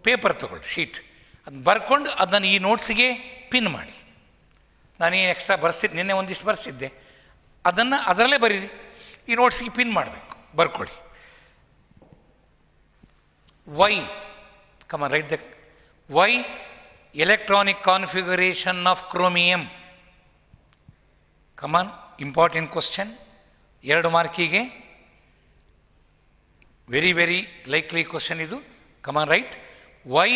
ಪೇಪರ್ ತಗೊಳ್ಳಿ, ಶೀಟ್. ಅದನ್ನ ಬರ್ಕೊಂಡು ಅದನ್ನು ಈ ನೋಟ್ಸಿಗೆ ಪಿನ್ ಮಾಡಿ. ನಾನೇನು ಎಕ್ಸ್ಟ್ರಾ ನಿನ್ನೆ ಒಂದಿಷ್ಟು ಬರೆಸಿದ್ದೆ, ಅದನ್ನು ಅದರಲ್ಲೇ ಬರೀರಿ. ಈ ನೋಟ್ಸಿಗೆ ಪಿನ್ ಮಾಡಬೇಕು, ಬರ್ಕೊಳ್ಳಿ. Why, come on, write the why electronic configuration of chromium. Come on, important question. 2 ಮಾರ್ಕಿಗೆ ವೆರಿ ಲೈಕ್ಲಿ ಕ್ವಶನ್ ಇದು. Come on, write. Why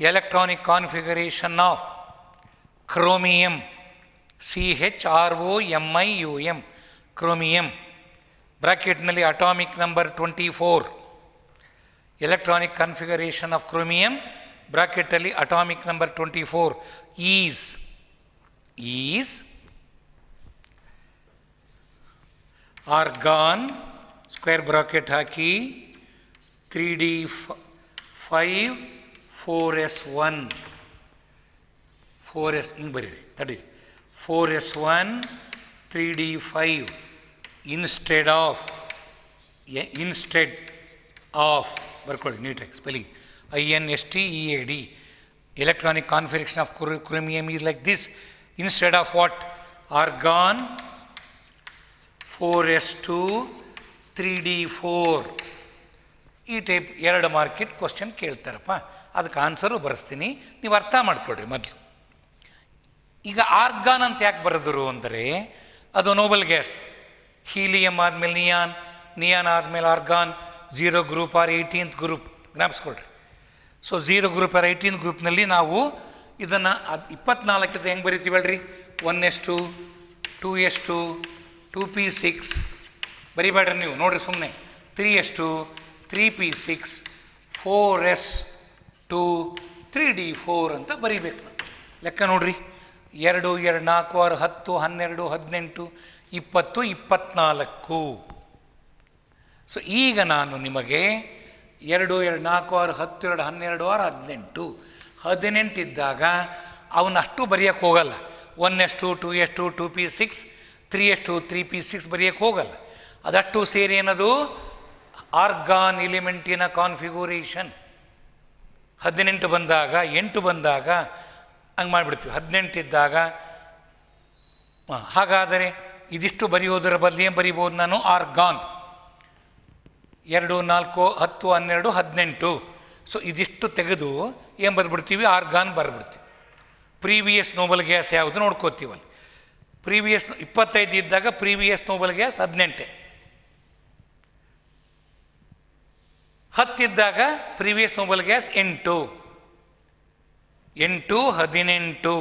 electronic configuration of chromium, CHROMIUM, chromium, ಬ್ರಾಕೆಟ್ನಲ್ಲಿ atomic number 24. Electronic configuration of chromium, ಬ್ರಾಕೆಟಲ್ಲಿ atomic number 24 is argon, square bracket ಹಾಕಿ 3D5 4s1 ಹಿಂಗೆ ಬರೀರಿ, ತಡೀರಿ. 4s1 3D5 ಇನ್ಸ್ಟೆಡ್ ಆಫ್ ಬರ್ಕೊಳ್ಳಿ ನೀಟಾಗಿ spelling, INSTEAD. electronic configuration of chromium is like this. Instead of what? Argon 4s2 3d4. ಈ ಟೈಪ್ 2 ಮಾರ್ಕೆಟ್ ಕ್ವಶನ್ ಕೇಳ್ತಾರಪ್ಪ. ಅದಕ್ಕೆ ಆನ್ಸರು ಬರೆಸ್ತೀನಿ, ನೀವು ಅರ್ಥ ಮಾಡ್ಕೊಳ್ರಿ ಮೊದಲು. ಈಗ ಆರ್ಗಾನ್ ಅಂತ ಯಾಕೆ ಬರೆದರು ಅಂದರೆ, ಅದು ನೋಬಲ್ ಗ್ಯಾಸ್. ಹೀಲಿಯಂ ಆದಮೇಲೆ ನಿಯಾನ್ ಆದಮೇಲೆ argon, 0 group or 18th group, ಜ್ಞಾಪಿಸ್ಕೊಳ್ರಿ. ಸೊ 0 ಗ್ರೂಪ್ ಆರ್ 18th ಗ್ರೂಪ್ನಲ್ಲಿ ನಾವು ಇದನ್ನು 24 ಹೆಂಗೆ ಬರಿತೀವಲ್ರಿ? 1s2 2s2 2p6 ಬರಿಬೇಡ್ರಿ ನೀವು, ನೋಡಿರಿ ಸುಮ್ಮನೆ. 3s2 3p6 4s2 3d4 ಅಂತ ಬರಿಬೇಕು. ಲೆಕ್ಕ ನೋಡ್ರಿ, 2 2 4 6 10 12 18 20 24. ಸೊ ಈಗ ನಾನು ನಿಮಗೆ 2 2 4 6 10 2 12 6 18 ಇದ್ದಾಗ ಅವನ್ನಷ್ಟು ಬರೆಯೋಕ್ಕೆ ಹೋಗಲ್ಲ. 1s2 2s2 2p6 3s2 3p6 ಬರೆಯೋಕ್ಕೆ ಹೋಗಲ್ಲ. ಅದಷ್ಟು ಸೇರಿ ಏನದು ಆರ್ಗಾನ್ ಎಲಿಮೆಂಟಿನ ಕಾನ್ಫಿಗರೇಷನ್. 18 ಬಂದಾಗ 8 ಬಂದಾಗ ಹಂಗೆ ಮಾಡಿಬಿಡ್ತೀವಿ. 18 ಇದ್ದಾಗ ಹಾಗಾದರೆ ಇದಿಷ್ಟು ಬರೆಯೋದರ ಬದಲು ಏನು ಬರಿಬೋದು ನಾನು? ಆರ್ಗಾನ್ 2 4 10 12 18. ಸೊ ಇದಿಷ್ಟು ತೆಗೆದು ಏನು ಬರೆದ್ಬಿಡ್ತೀವಿ? ಆರ್ಗಾನ್ ಬರೆದ್ಬಿಡ್ತೀವಿ. ಪ್ರೀವಿಯಸ್ ನೋಬಲ್ ಗ್ಯಾಸ್ ಯಾವುದು ನೋಡ್ಕೋತೀವಲ್ಲಿ. ಪ್ರೀವಿಯಸ್ 25 ಇದ್ದಾಗ ಪ್ರೀವಿಯಸ್ ನೋಬಲ್ ಗ್ಯಾಸ್ 18, 10 ಇದ್ದಾಗ ಪ್ರೀವಿಯಸ್ ನೋಬಲ್ ಗ್ಯಾಸ್ 8 18,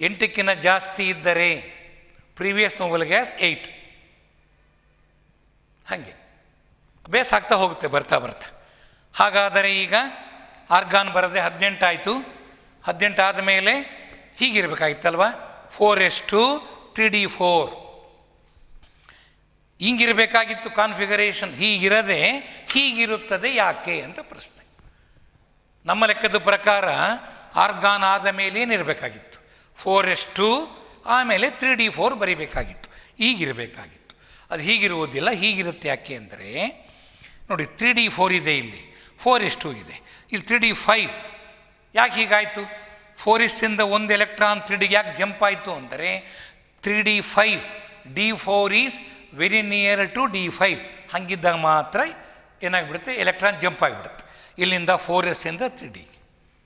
8ಕ್ಕಿಂತ ಜಾಸ್ತಿ ಇದ್ದರೆ ಪ್ರೀವಿಯಸ್ ನೋಬಲ್ ಗ್ಯಾಸ್ 8. ಹಾಗೆ ಬೇಸ್ ಆಗ್ತಾ ಹೋಗುತ್ತೆ ಬರ್ತಾ. ಹಾಗಾದರೆ ಈಗ ಆರ್ಗಾನ್ ಬರದೆ 18 ಆಯಿತು. 18 ಆದಮೇಲೆ ಹೀಗಿರಬೇಕಾಗಿತ್ತಲ್ವ? 4s2 3d4 ಹಿಂಗಿರಬೇಕಾಗಿತ್ತು configuration. ಹೀಗಿರದೆ ಹೀಗಿರುತ್ತದೆ ಯಾಕೆ ಅಂತ ಪ್ರಶ್ನೆ. ನಮ್ಮ ಲೆಕ್ಕದ ಪ್ರಕಾರ ಆರ್ಗಾನ್ ಆದ ಮೇಲೆ ಏನಿರಬೇಕಾಗಿತ್ತು? 4s2 ಆಮೇಲೆ 3d4 ಬರಿಬೇಕಾಗಿತ್ತು, ಹೀಗಿರಬೇಕಾಗಿತ್ತು. ಅದು ಹೀಗಿರುವುದಿಲ್ಲ, ಹೀಗಿರುತ್ತೆ. ಯಾಕೆ ಅಂದರೆ ನೋಡಿ, 3d4 ಇದೆ, ಇಲ್ಲಿ 4s2 ಇದೆ, ಇಲ್ಲಿ 3d5. ಯಾಕೆ ಹೀಗಾಯಿತು? 4s ಇಂದ 1 ಎಲೆಕ್ಟ್ರಾನ್ 3d ಯಾಕೆ ಜಂಪ್ ಆಯಿತು ಅಂದರೆ 3d5 D4 is very near to D5 ಹಂಗಿದ್ದಾಗ ಮಾತ್ರ ಏನಾಗ್ಬಿಡುತ್ತೆ, ಎಲೆಕ್ಟ್ರಾನ್ ಜಂಪ್ ಆಗಿಬಿಡುತ್ತೆ ಇಲ್ಲಿಂದ 4s ಇಂದ 3D.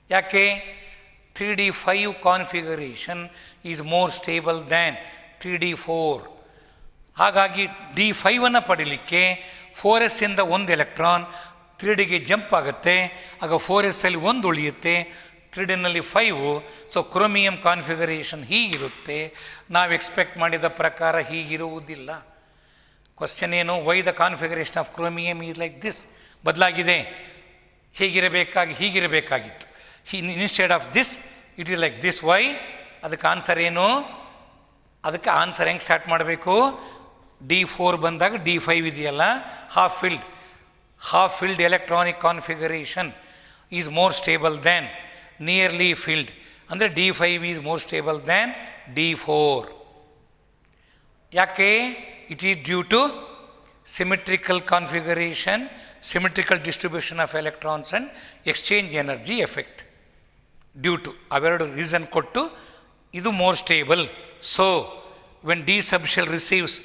ಯಾಕೆ? 3D5 configuration is more stable than 3D4. ಹಾಗಾಗಿ D5ಅನ್ನು ಪಡೀಲಿಕ್ಕೆ 4s ಇಂದ ಒಂದು ಎಲೆಕ್ಟ್ರಾನ್ 3Dಗೆ ಜಂಪ್ ಆಗುತ್ತೆ. ಆಗ 4s ಅಲ್ಲಿ ಒಂದು ಉಳಿಯುತ್ತೆ, 3Dನಲ್ಲಿ 5. ಸೊ ಕ್ರೋಮಿಯಂ ಕಾನ್ಫಿಗರೇಷನ್ ಹೀಗಿರುತ್ತೆ. ನಾವು ಎಕ್ಸ್ಪೆಕ್ಟ್ ಮಾಡಿದ ಪ್ರಕಾರ ಹೀಗಿರುವುದಿಲ್ಲ. ಕ್ವಶನ್ ಏನು? Why the configuration of chromium is like this. ಬದಲಾಗಿದೆ, ಹೀಗಿರಬೇಕಾಗಿತ್ತು. Instead of this it is like this. Why? ಅದಕ್ಕೆ ಆನ್ಸರ್ ಏನು? ಅದಕ್ಕೆ ಆನ್ಸರ್ ಹೆಂಗೆ ಸ್ಟಾರ್ಟ್ ಮಾಡಬೇಕು? D4 ಬಂದಾಗ D5 ಇದೆಯಲ್ಲ, half filled electronic configuration is more stable than nearly filled. ಅಂದರೆ D5 is more stable than D4. ಯಾಕೆ? It is due to symmetrical configuration, symmetrical distribution of electrons and exchange energy effect. Due to ಅವೆರಡು ರೀಸನ್ ಕೊಟ್ಟು ಇದು more stable. So when D subshell receives,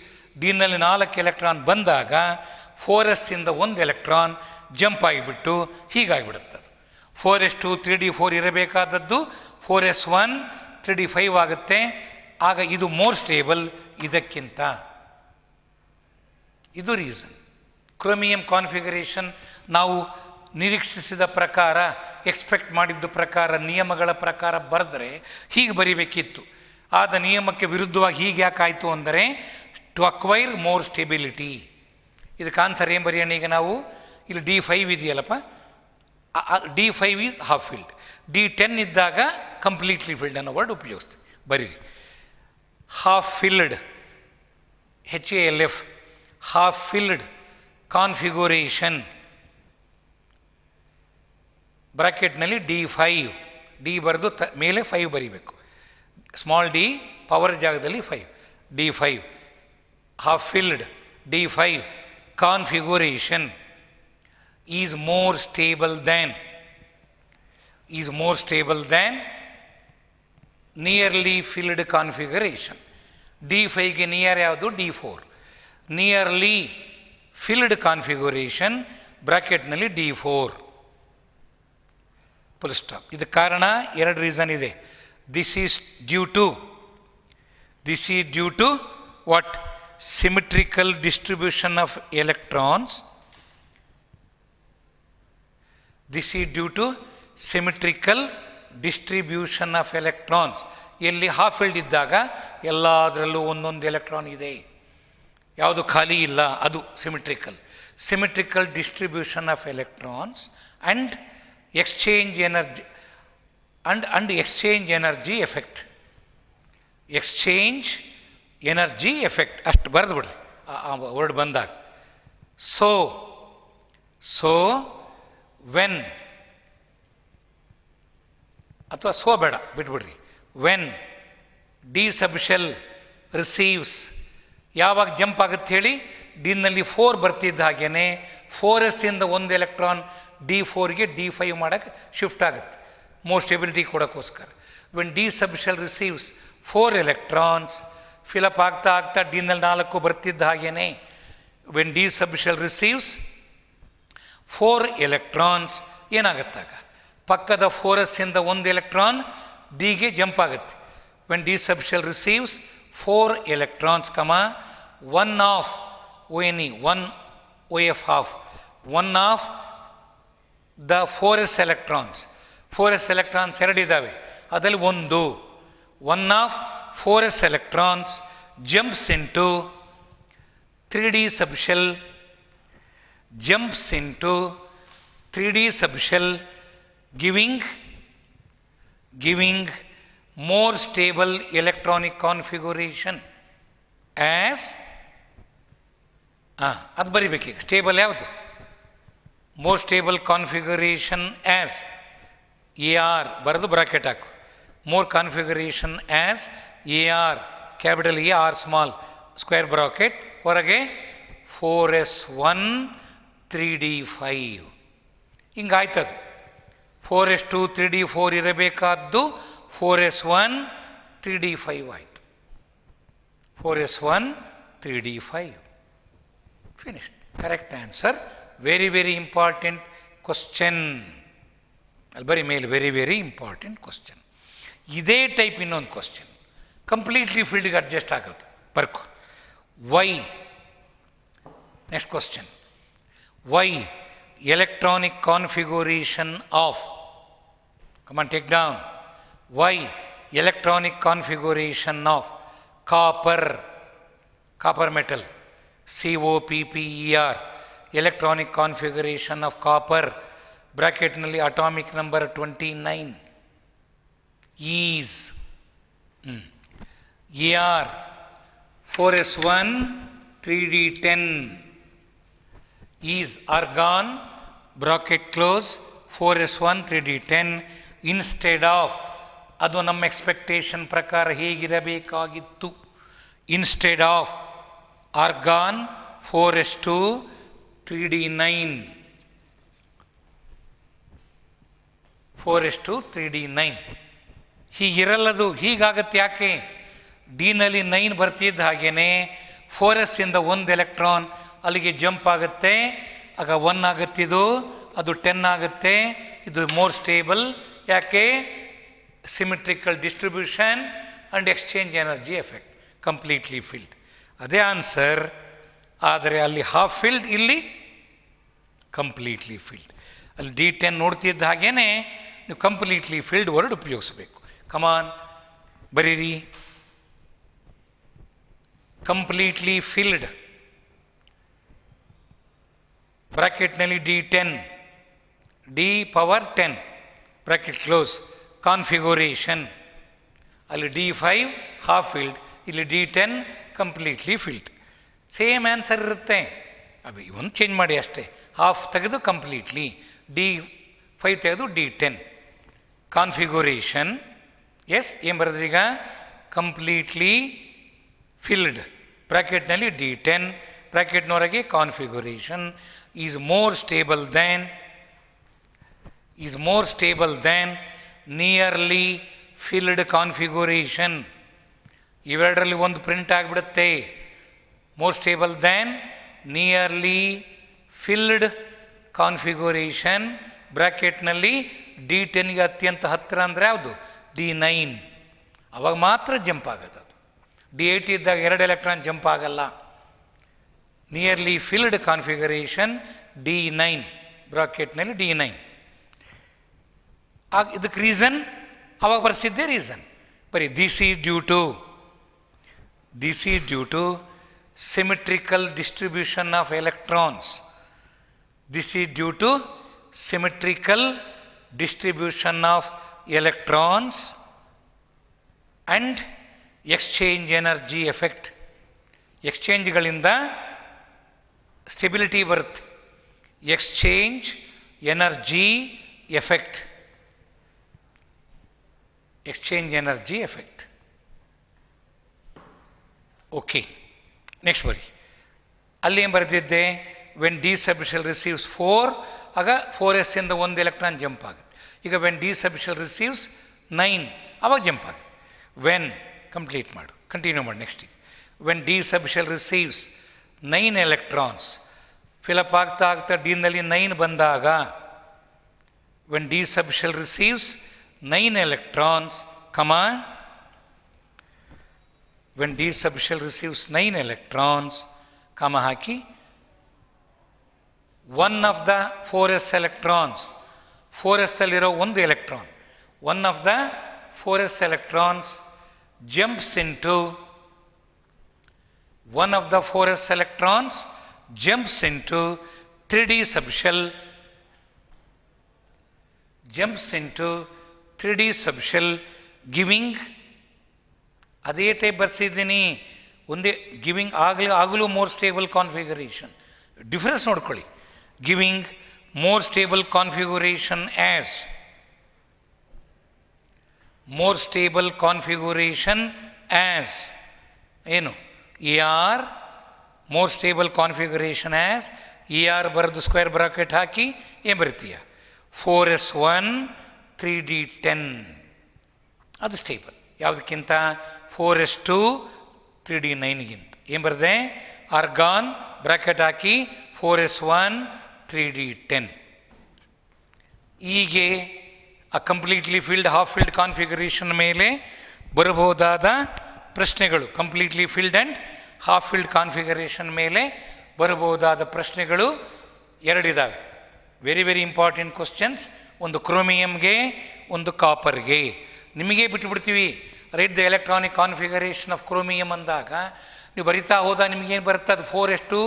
ಡಿನಲ್ಲಿ 4 ಎಲೆಕ್ಟ್ರಾನ್ ಬಂದಾಗ 4s ಇಂದ ಒಂದು ಎಲೆಕ್ಟ್ರಾನ್ ಜಂಪ್ ಆಗಿಬಿಟ್ಟು ಹೀಗಾಗಿಬಿಡುತ್ತೆ. 4s2 3D4 ಇರಬೇಕಾದದ್ದು 4s1 3D5 ಆಗುತ್ತೆ. ಆಗ ಇದು ಮೋರ್ ಸ್ಟೇಬಲ್ ಇದಕ್ಕಿಂತ. ಇದು ರೀಸನ್. ಕ್ರೋಮಿಯಂ ಕಾನ್ಫಿಗರೇಷನ್ ನಾವು ನಿರೀಕ್ಷಿಸಿದ ಪ್ರಕಾರ, ಎಕ್ಸ್ಪೆಕ್ಟ್ ಮಾಡಿದ್ದ ಪ್ರಕಾರ, ನಿಯಮಗಳ ಪ್ರಕಾರ ಬರೆದರೆ ಹೀಗೆ ಬರಿಬೇಕಿತ್ತು. ಆದ ನಿಯಮಕ್ಕೆ ವಿರುದ್ಧವಾಗಿ ಹೀಗೆ ಯಾಕಾಯಿತು ಅಂದರೆ ಟು ಅಕ್ವೈರ್ ಮೋರ್ ಸ್ಟೆಬಿಲಿಟಿ. ಇದಕ್ಕೆ ಆನ್ಸರ್ ಏನು ಬರೆಯೋಣ? ಈಗ ನಾವು ಇಲ್ಲಿ D5 ಇದೆಯಲ್ಲಪ್ಪ, D5 is half filled. D10 ಇದ್ದಾಗ ಕಂಪ್ಲೀಟ್ಲಿ ಫಿಲ್ಡ್ ಅನ್ನೋ ವರ್ಡ್ ಉಪಯೋಗಿಸ್ತೀವಿ. ಬರೀರಿ, half filled, HALF, half filled configuration ಬ್ರಾಕೆಟ್ನಲ್ಲಿ D5, ಡಿ ಬರೆದು ಮೇಲೆ 5 ಬರೀಬೇಕು. ಸ್ಮಾಲ್ ಡಿ ಪವರ್ ಜಾಗದಲ್ಲಿ 5, D5 half filled D5 configuration is more stable than nearly filled configuration. D5ಗೆ ನಿಯರ್ ಯಾವುದು? D4. ನಿಯರ್ಲಿ ಫಿಲ್ಡ್ ಕಾನ್ಫಿಗರೇಷನ್ ಬ್ರಾಕೆಟ್ನಲ್ಲಿ D4. Full stop. ಇದಕ್ಕೆ ಕಾರಣ 2 ರೀಸನ್ ಇದೆ. This is due to what? Symmetrical distribution of electrons. This is due to symmetrical distribution of electrons. ಎಲ್ಲಿ ಹಾಫ್ ಫೀಲ್ಡ್ ಇದ್ದಾಗ ಎಲ್ಲದರಲ್ಲೂ ಒಂದೊಂದು ಎಲೆಕ್ಟ್ರಾನ್ ಇದೆ, ಯಾವುದು ಖಾಲಿ ಇಲ್ಲ, ಅದು symmetrical distribution of electrons and exchange energy and exchange energy effect. Exchange energy effect ಅಷ್ಟು ಬರೆದು ಬಿಡ್ರಿ ಆ ವರ್ಡ್ ಬಂದಾಗ. ಸೊ ವೆನ್ ಅಥವಾ ಬೇಡ ಬಿಟ್ಬಿಡ್ರಿ. ವೆನ್ ಡಿ ಸಬ್ಶೆಲ್ ರಿಸೀವ್ಸ್, ಯಾವಾಗ ಜಂಪ್ ಆಗುತ್ತೆ ಹೇಳಿ? ಡಿನಲ್ಲಿ 4 ಬರ್ತಿದ್ದ ಹಾಗೇ 4s ಇಂದ ಒಂದು ಎಲೆಕ್ಟ್ರಾನ್ D4ಗೆ D5 ಮಾಡೋಕ್ಕೆ ಶಿಫ್ಟ್ ಆಗುತ್ತೆ, ಮೋರ್ ಸ್ಟೆಬಿಲಿಟಿ ಕೊಡೋಕ್ಕೋಸ್ಕರ. When D subshell receives 4 electrons, fill up ಆಗ್ತಾ ಡಿನಲ್ಲಿ 4 ಬರ್ತಿದ್ದ ಹಾಗೇ when D subshell receives 4 electrons ಏನಾಗುತ್ತಾಗ ಪಕ್ಕದ 4s ಇಂದ ಒಂದು ಎಲೆಕ್ಟ್ರಾನ್ ಡಿಗೆ ಜಂಪ್ ಆಗುತ್ತೆ. When D subshell receives 4 electrons, 1 of ONE, 1 OF half, 1 of the 4s electrons. 4s electrons 2 ಇದ್ದಾವೆ, ಅದರಲ್ಲಿ 1 of 4s electrons jumps into 3D subshell, giving more stable electronic configuration as ಅದು ಬರಿಬೇಕೀಗ. ಸ್ಟೇಬಲ್ ಯಾವುದು? More stable configuration as AR ಬರೆದು ಬ್ರಾಕೆಟ್ ಹಾಕು. More configuration as AR, capital A, R small, square bracket, ಹೊರಗೆ 4s1 3d5. ಹಿಂಗಾಯ್ತದು. 4s2 3d4 ಇರಬೇಕಾದ್ದು 4s1 3d5 ಆಯಿತು. 4s1 3d5. Finished. Correct answer. Very, very important question. Albari mail, very, very important question. ಇದೇ ಟೈಪ್ ಇನ್ನೊಂದು ಕ್ವಶನ್ ಕಂಪ್ಲೀಟ್ಲಿ ಫೀಲ್ಡ್ಗೆ ಅಡ್ಜಸ್ಟ್ ಆಗೋದು ಬರ್ಕೊ. Why next question, why electronic configuration of, come on take down, why electronic configuration of copper metal, COPPER, electronic configuration of copper, ಬ್ರಾಕೆಟ್ನಲ್ಲಿ atomic number 29 is AR 4s1 3d10 is argon, bracket close, 4s1 3d10 instead of, ಅದು ನಮ್ಮ ಎಕ್ಸ್ಪೆಕ್ಟೇಷನ್ ಪ್ರಕಾರ ಹೇಗಿರಬೇಕಾಗಿತ್ತು, instead of argon 4s2 3d9, 4s2 3d9 ಹೀಗಿರಲ್ಲದು, ಹೀಗಾಗತ್ತೆ. ಯಾಕೆ? ಡಿನಲ್ಲಿ 9 ಬರ್ತಿದ್ದ ಹಾಗೇನೆ 4s ಇಂದ ಒಂದು ಎಲೆಕ್ಟ್ರಾನ್ ಅಲ್ಲಿಗೆ ಜಂಪ್ ಆಗುತ್ತೆ, ಆಗ 1 ಆಗುತ್ತಿದು, ಅದು 10 ಆಗುತ್ತೆ. ಇದು ಮೋರ್ ಸ್ಟೇಬಲ್. ಯಾಕೆ? Symmetrical distribution and exchange energy effect. Completely filled. ಅದೇ ಆನ್ಸರ್. ಆದರೆ ಅಲ್ಲಿ ಹಾಫ್ ಫಿಲ್ಡ್, ಇಲ್ಲಿ ಕಂಪ್ಲೀಟ್ಲಿ ಫಿಲ್ಡ್. ಅಲ್ಲಿ D10 ನೋಡ್ತಿದ್ದ ಹಾಗೇನೆ ನೀವು ಕಂಪ್ಲೀಟ್ಲಿ ಫಿಲ್ಡ್ ವರ್ಡ್ ಉಪಯೋಗಿಸಬೇಕು. ಕಮಾನ್ ಬರೀರಿ. ಕಂಪ್ಲೀಟ್ಲಿ ಫಿಲ್ಡ್ ಬ್ರಾಕೆಟ್ನಲ್ಲಿ D10, D⁻10 bracket close, configuration ಅಲ್ಲಿ D5 ಹಾಫ್ ಫಿಲ್ಡ್, ಇಲ್ಲಿ D10 completely filled. Same answer ಇರುತ್ತೆ. ಒಂದು ಚೇಂಜ್ ಮಾಡಿ ಅಷ್ಟೇ. ಹಾಫ್ ತೆಗೆದು ಕಂಪ್ಲೀಟ್ಲಿ, D5 ತೆಗೆದು D10. ಕಾನ್ಫಿಗರೇಷನ್ ಎಸ್ ಏನು ಬರೆದ್ರೀಗ? ಕಂಪ್ಲೀಟ್ಲಿ ಫಿಲ್ಡ್ ಬ್ರಾಕೆಟ್ನಲ್ಲಿ D10, ಬ್ರಾಕೆಟ್ನವರೆಗೆ configuration is more stable than nearly filled configuration. ಇವೆರಡರಲ್ಲಿ ಒಂದು ಪ್ರಿಂಟ್ ಆಗಿಬಿಡುತ್ತೆ. More stable than nearly filled configuration, ಬ್ರಾಕೆಟ್ನಲ್ಲಿ D10ಗೆ ಅತ್ಯಂತ ಹತ್ತಿರ ಅಂದರೆ ಯಾವುದು? D9. ಅವಾಗ ಮಾತ್ರ ಜಂಪ್ ಆಗುತ್ತೆ. ಅದು D8 ಇದ್ದಾಗ 2 ಎಲೆಕ್ಟ್ರಾನ್ ಜಂಪ್ ಆಗಲ್ಲ. ನಿಯರ್ಲಿ ಫಿಲ್ಡ್ ಕಾನ್ಫಿಗರೇಷನ್ D9, ಬ್ರಾಕೆಟ್ನಲ್ಲಿ D9. ಇದಕ್ಕೆ ರೀಸನ್ ಅವಾಗ ಬರ್ಸಿದ್ದೆ ರೀಸನ್. ಬರೀ this is due to symmetrical distribution of electrons. This is due to symmetrical distribution of electrons and exchange energy effect. ಎಕ್ಸ್ಚೇಂಜ್ಗಳಿಂದ ಸ್ಟೆಬಿಲಿಟಿ ಬರುತ್ತೆ. Exchange energy effect. Okay, next ಬರಿ. ಅಲ್ಲೇನು ಬರೆದಿದ್ದೆ? ವೆನ್ D ಸಬ್ಶೆಲ್ ರಿಸೀವ್ಸ್ 4, ಆಗ 4s ಇಂದ ಒಂದು ಎಲೆಕ್ಟ್ರಾನ್ ಜಂಪ್ ಆಗುತ್ತೆ. ಈಗ ವೆನ್ D ಸಬ್ಶೆಲ್ ರಿಸೀವ್ಸ್ 9, ಆವಾಗ ಜಂಪ್ ಆಗುತ್ತೆ. ವೆನ್ ಕಂಪ್ಲೀಟ್ ಮಾಡು, ಕಂಟಿನ್ಯೂ ಮಾಡಿ ನೆಕ್ಸ್ಟಿಗೆ. When D subshell receives 9 electrons, fill up ಆಗ್ತಾ Dನಲ್ಲಿ 9 ಬಂದಾಗ, when D subshell receives 9 electrons, when D subshell receives 9 electrons, ಹಾಕಿ, one of the 4s electrons, 4s ಅಲ್ಲಿರೋ ಒಂದು electron, one of the 4s electrons jumps into 3D subshell, giving, ಅದೇ ಟೈಪ್ ಬರ್ಸಿದ್ದೀನಿ ಒಂದೇ, ಗಿವಿಂಗ್ ಆಗಲೂ ಮೋರ್ ಸ್ಟೇಬಲ್ ಕಾನ್ಫಿಗರೇಷನ್. ಡಿಫರೆನ್ಸ್ ನೋಡ್ಕೊಳ್ಳಿ. giving more stable configuration as ಏನು? AR more stable configuration as AR ಬರೆದು ಸ್ಕ್ವೇರ್ ಬ್ರಾಕೆಟ್ ಹಾಕಿ ಏನು ಬರೀತೀಯ? 4s1 3d10. ಅದು ಸ್ಟೇಬಲ್. ಯಾವುದಕ್ಕಿಂತ? 4s2 3D9ಗಿಂತ. ಏನು ಬರೆದೆ? ಆರ್ಗಾನ್ ಬ್ರಾಕೆಟ್ ಹಾಕಿ 4s1 3D10. ಹೀಗೆ ಆ completely filled half filled configuration ಮೇಲೆ ಬರಬಹುದಾದ ಪ್ರಶ್ನೆಗಳು, completely filled and half filled configuration ಮೇಲೆ ಬರಬಹುದಾದ ಪ್ರಶ್ನೆಗಳು ಎರಡಿದ್ದಾವೆ. Very very important questions. ಒಂದು ಕ್ರೋಮಿಯಂಗೆ, ಒಂದು ಕಾಪರ್ಗೆ. ನಿಮಗೆ ಬಿಟ್ಟುಬಿಡ್ತೀವಿ. Write the electronic configuration of chromium ಅಂದಾಗ ನೀವು ಬರಿತಾ ಹೋದಾಗ ನಿಮಗೇನು ಬರ್ತದೆ? 4s2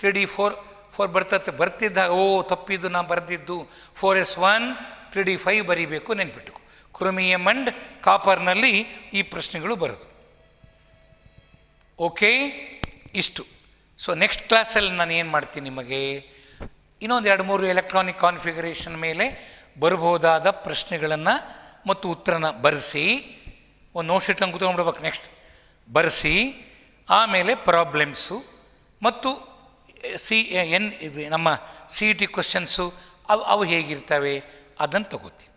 3D4 ಬರ್ತದೆ. ಬರ್ತಿದ್ದಾಗ ಓ ತಪ್ಪಿದ್ದು ನಾ ಬರೆದಿದ್ದು 4s1 3D5 ಬರೀಬೇಕು, ನೆನ್ಪಿಟ್ಟು. ಕ್ರೋಮಿಯಂ ಆ್ಯಂಡ್ ಕಾಪರ್ನಲ್ಲಿ ಈ ಪ್ರಶ್ನೆಗಳು ಬರೋದು. ಓಕೆ, ಇಷ್ಟು. ಸೊ ನೆಕ್ಸ್ಟ್ ಕ್ಲಾಸಲ್ಲಿ ನಾನು ಏನು ಮಾಡ್ತೀನಿ, ನಿಮಗೆ ಇನ್ನೊಂದು 2-3 ಎಲೆಕ್ಟ್ರಾನಿಕ್ ಕಾನ್ಫಿಗರೇಷನ್ ಮೇಲೆ ಬರಬಹುದಾದ ಪ್ರಶ್ನೆಗಳನ್ನು ಮತ್ತು ಉತ್ತರನ ಬರೆಸಿ ಒಂದು ನೋಟ್ ಶೀಟ್ನ ಕೂತ್ಕೊಂಡ್ಬಿಡ್ಬೇಕು. ನೆಕ್ಸ್ಟ್ ಬರೆಸಿ ಆಮೇಲೆ ಪ್ರಾಬ್ಲಮ್ಸು ಮತ್ತು ಇದು ನಮ್ಮ CET ಕ್ವಶನ್ಸು ಅವು ಹೇಗಿರ್ತವೆ ಅದನ್ನು ತಗೋತೀನಿ.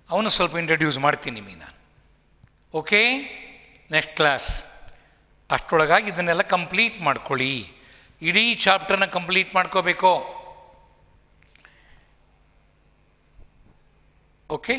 ಅವನು ಸ್ವಲ್ಪ ಇಂಟ್ರಡ್ಯೂಸ್ ಮಾಡ್ತೀನಿ ನಿಮಗೆ ನಾನು. Okay, next class. ಅಷ್ಟರೊಳಗಾಗಿ ಇದನ್ನೆಲ್ಲ ಕಂಪ್ಲೀಟ್ ಮಾಡ್ಕೊಳ್ಳಿ. ಇಡೀ ಚಾಪ್ಟರ್ನ ಕಂಪ್ಲೀಟ್ ಮಾಡ್ಕೋಬೇಕು. ಓಕೆ.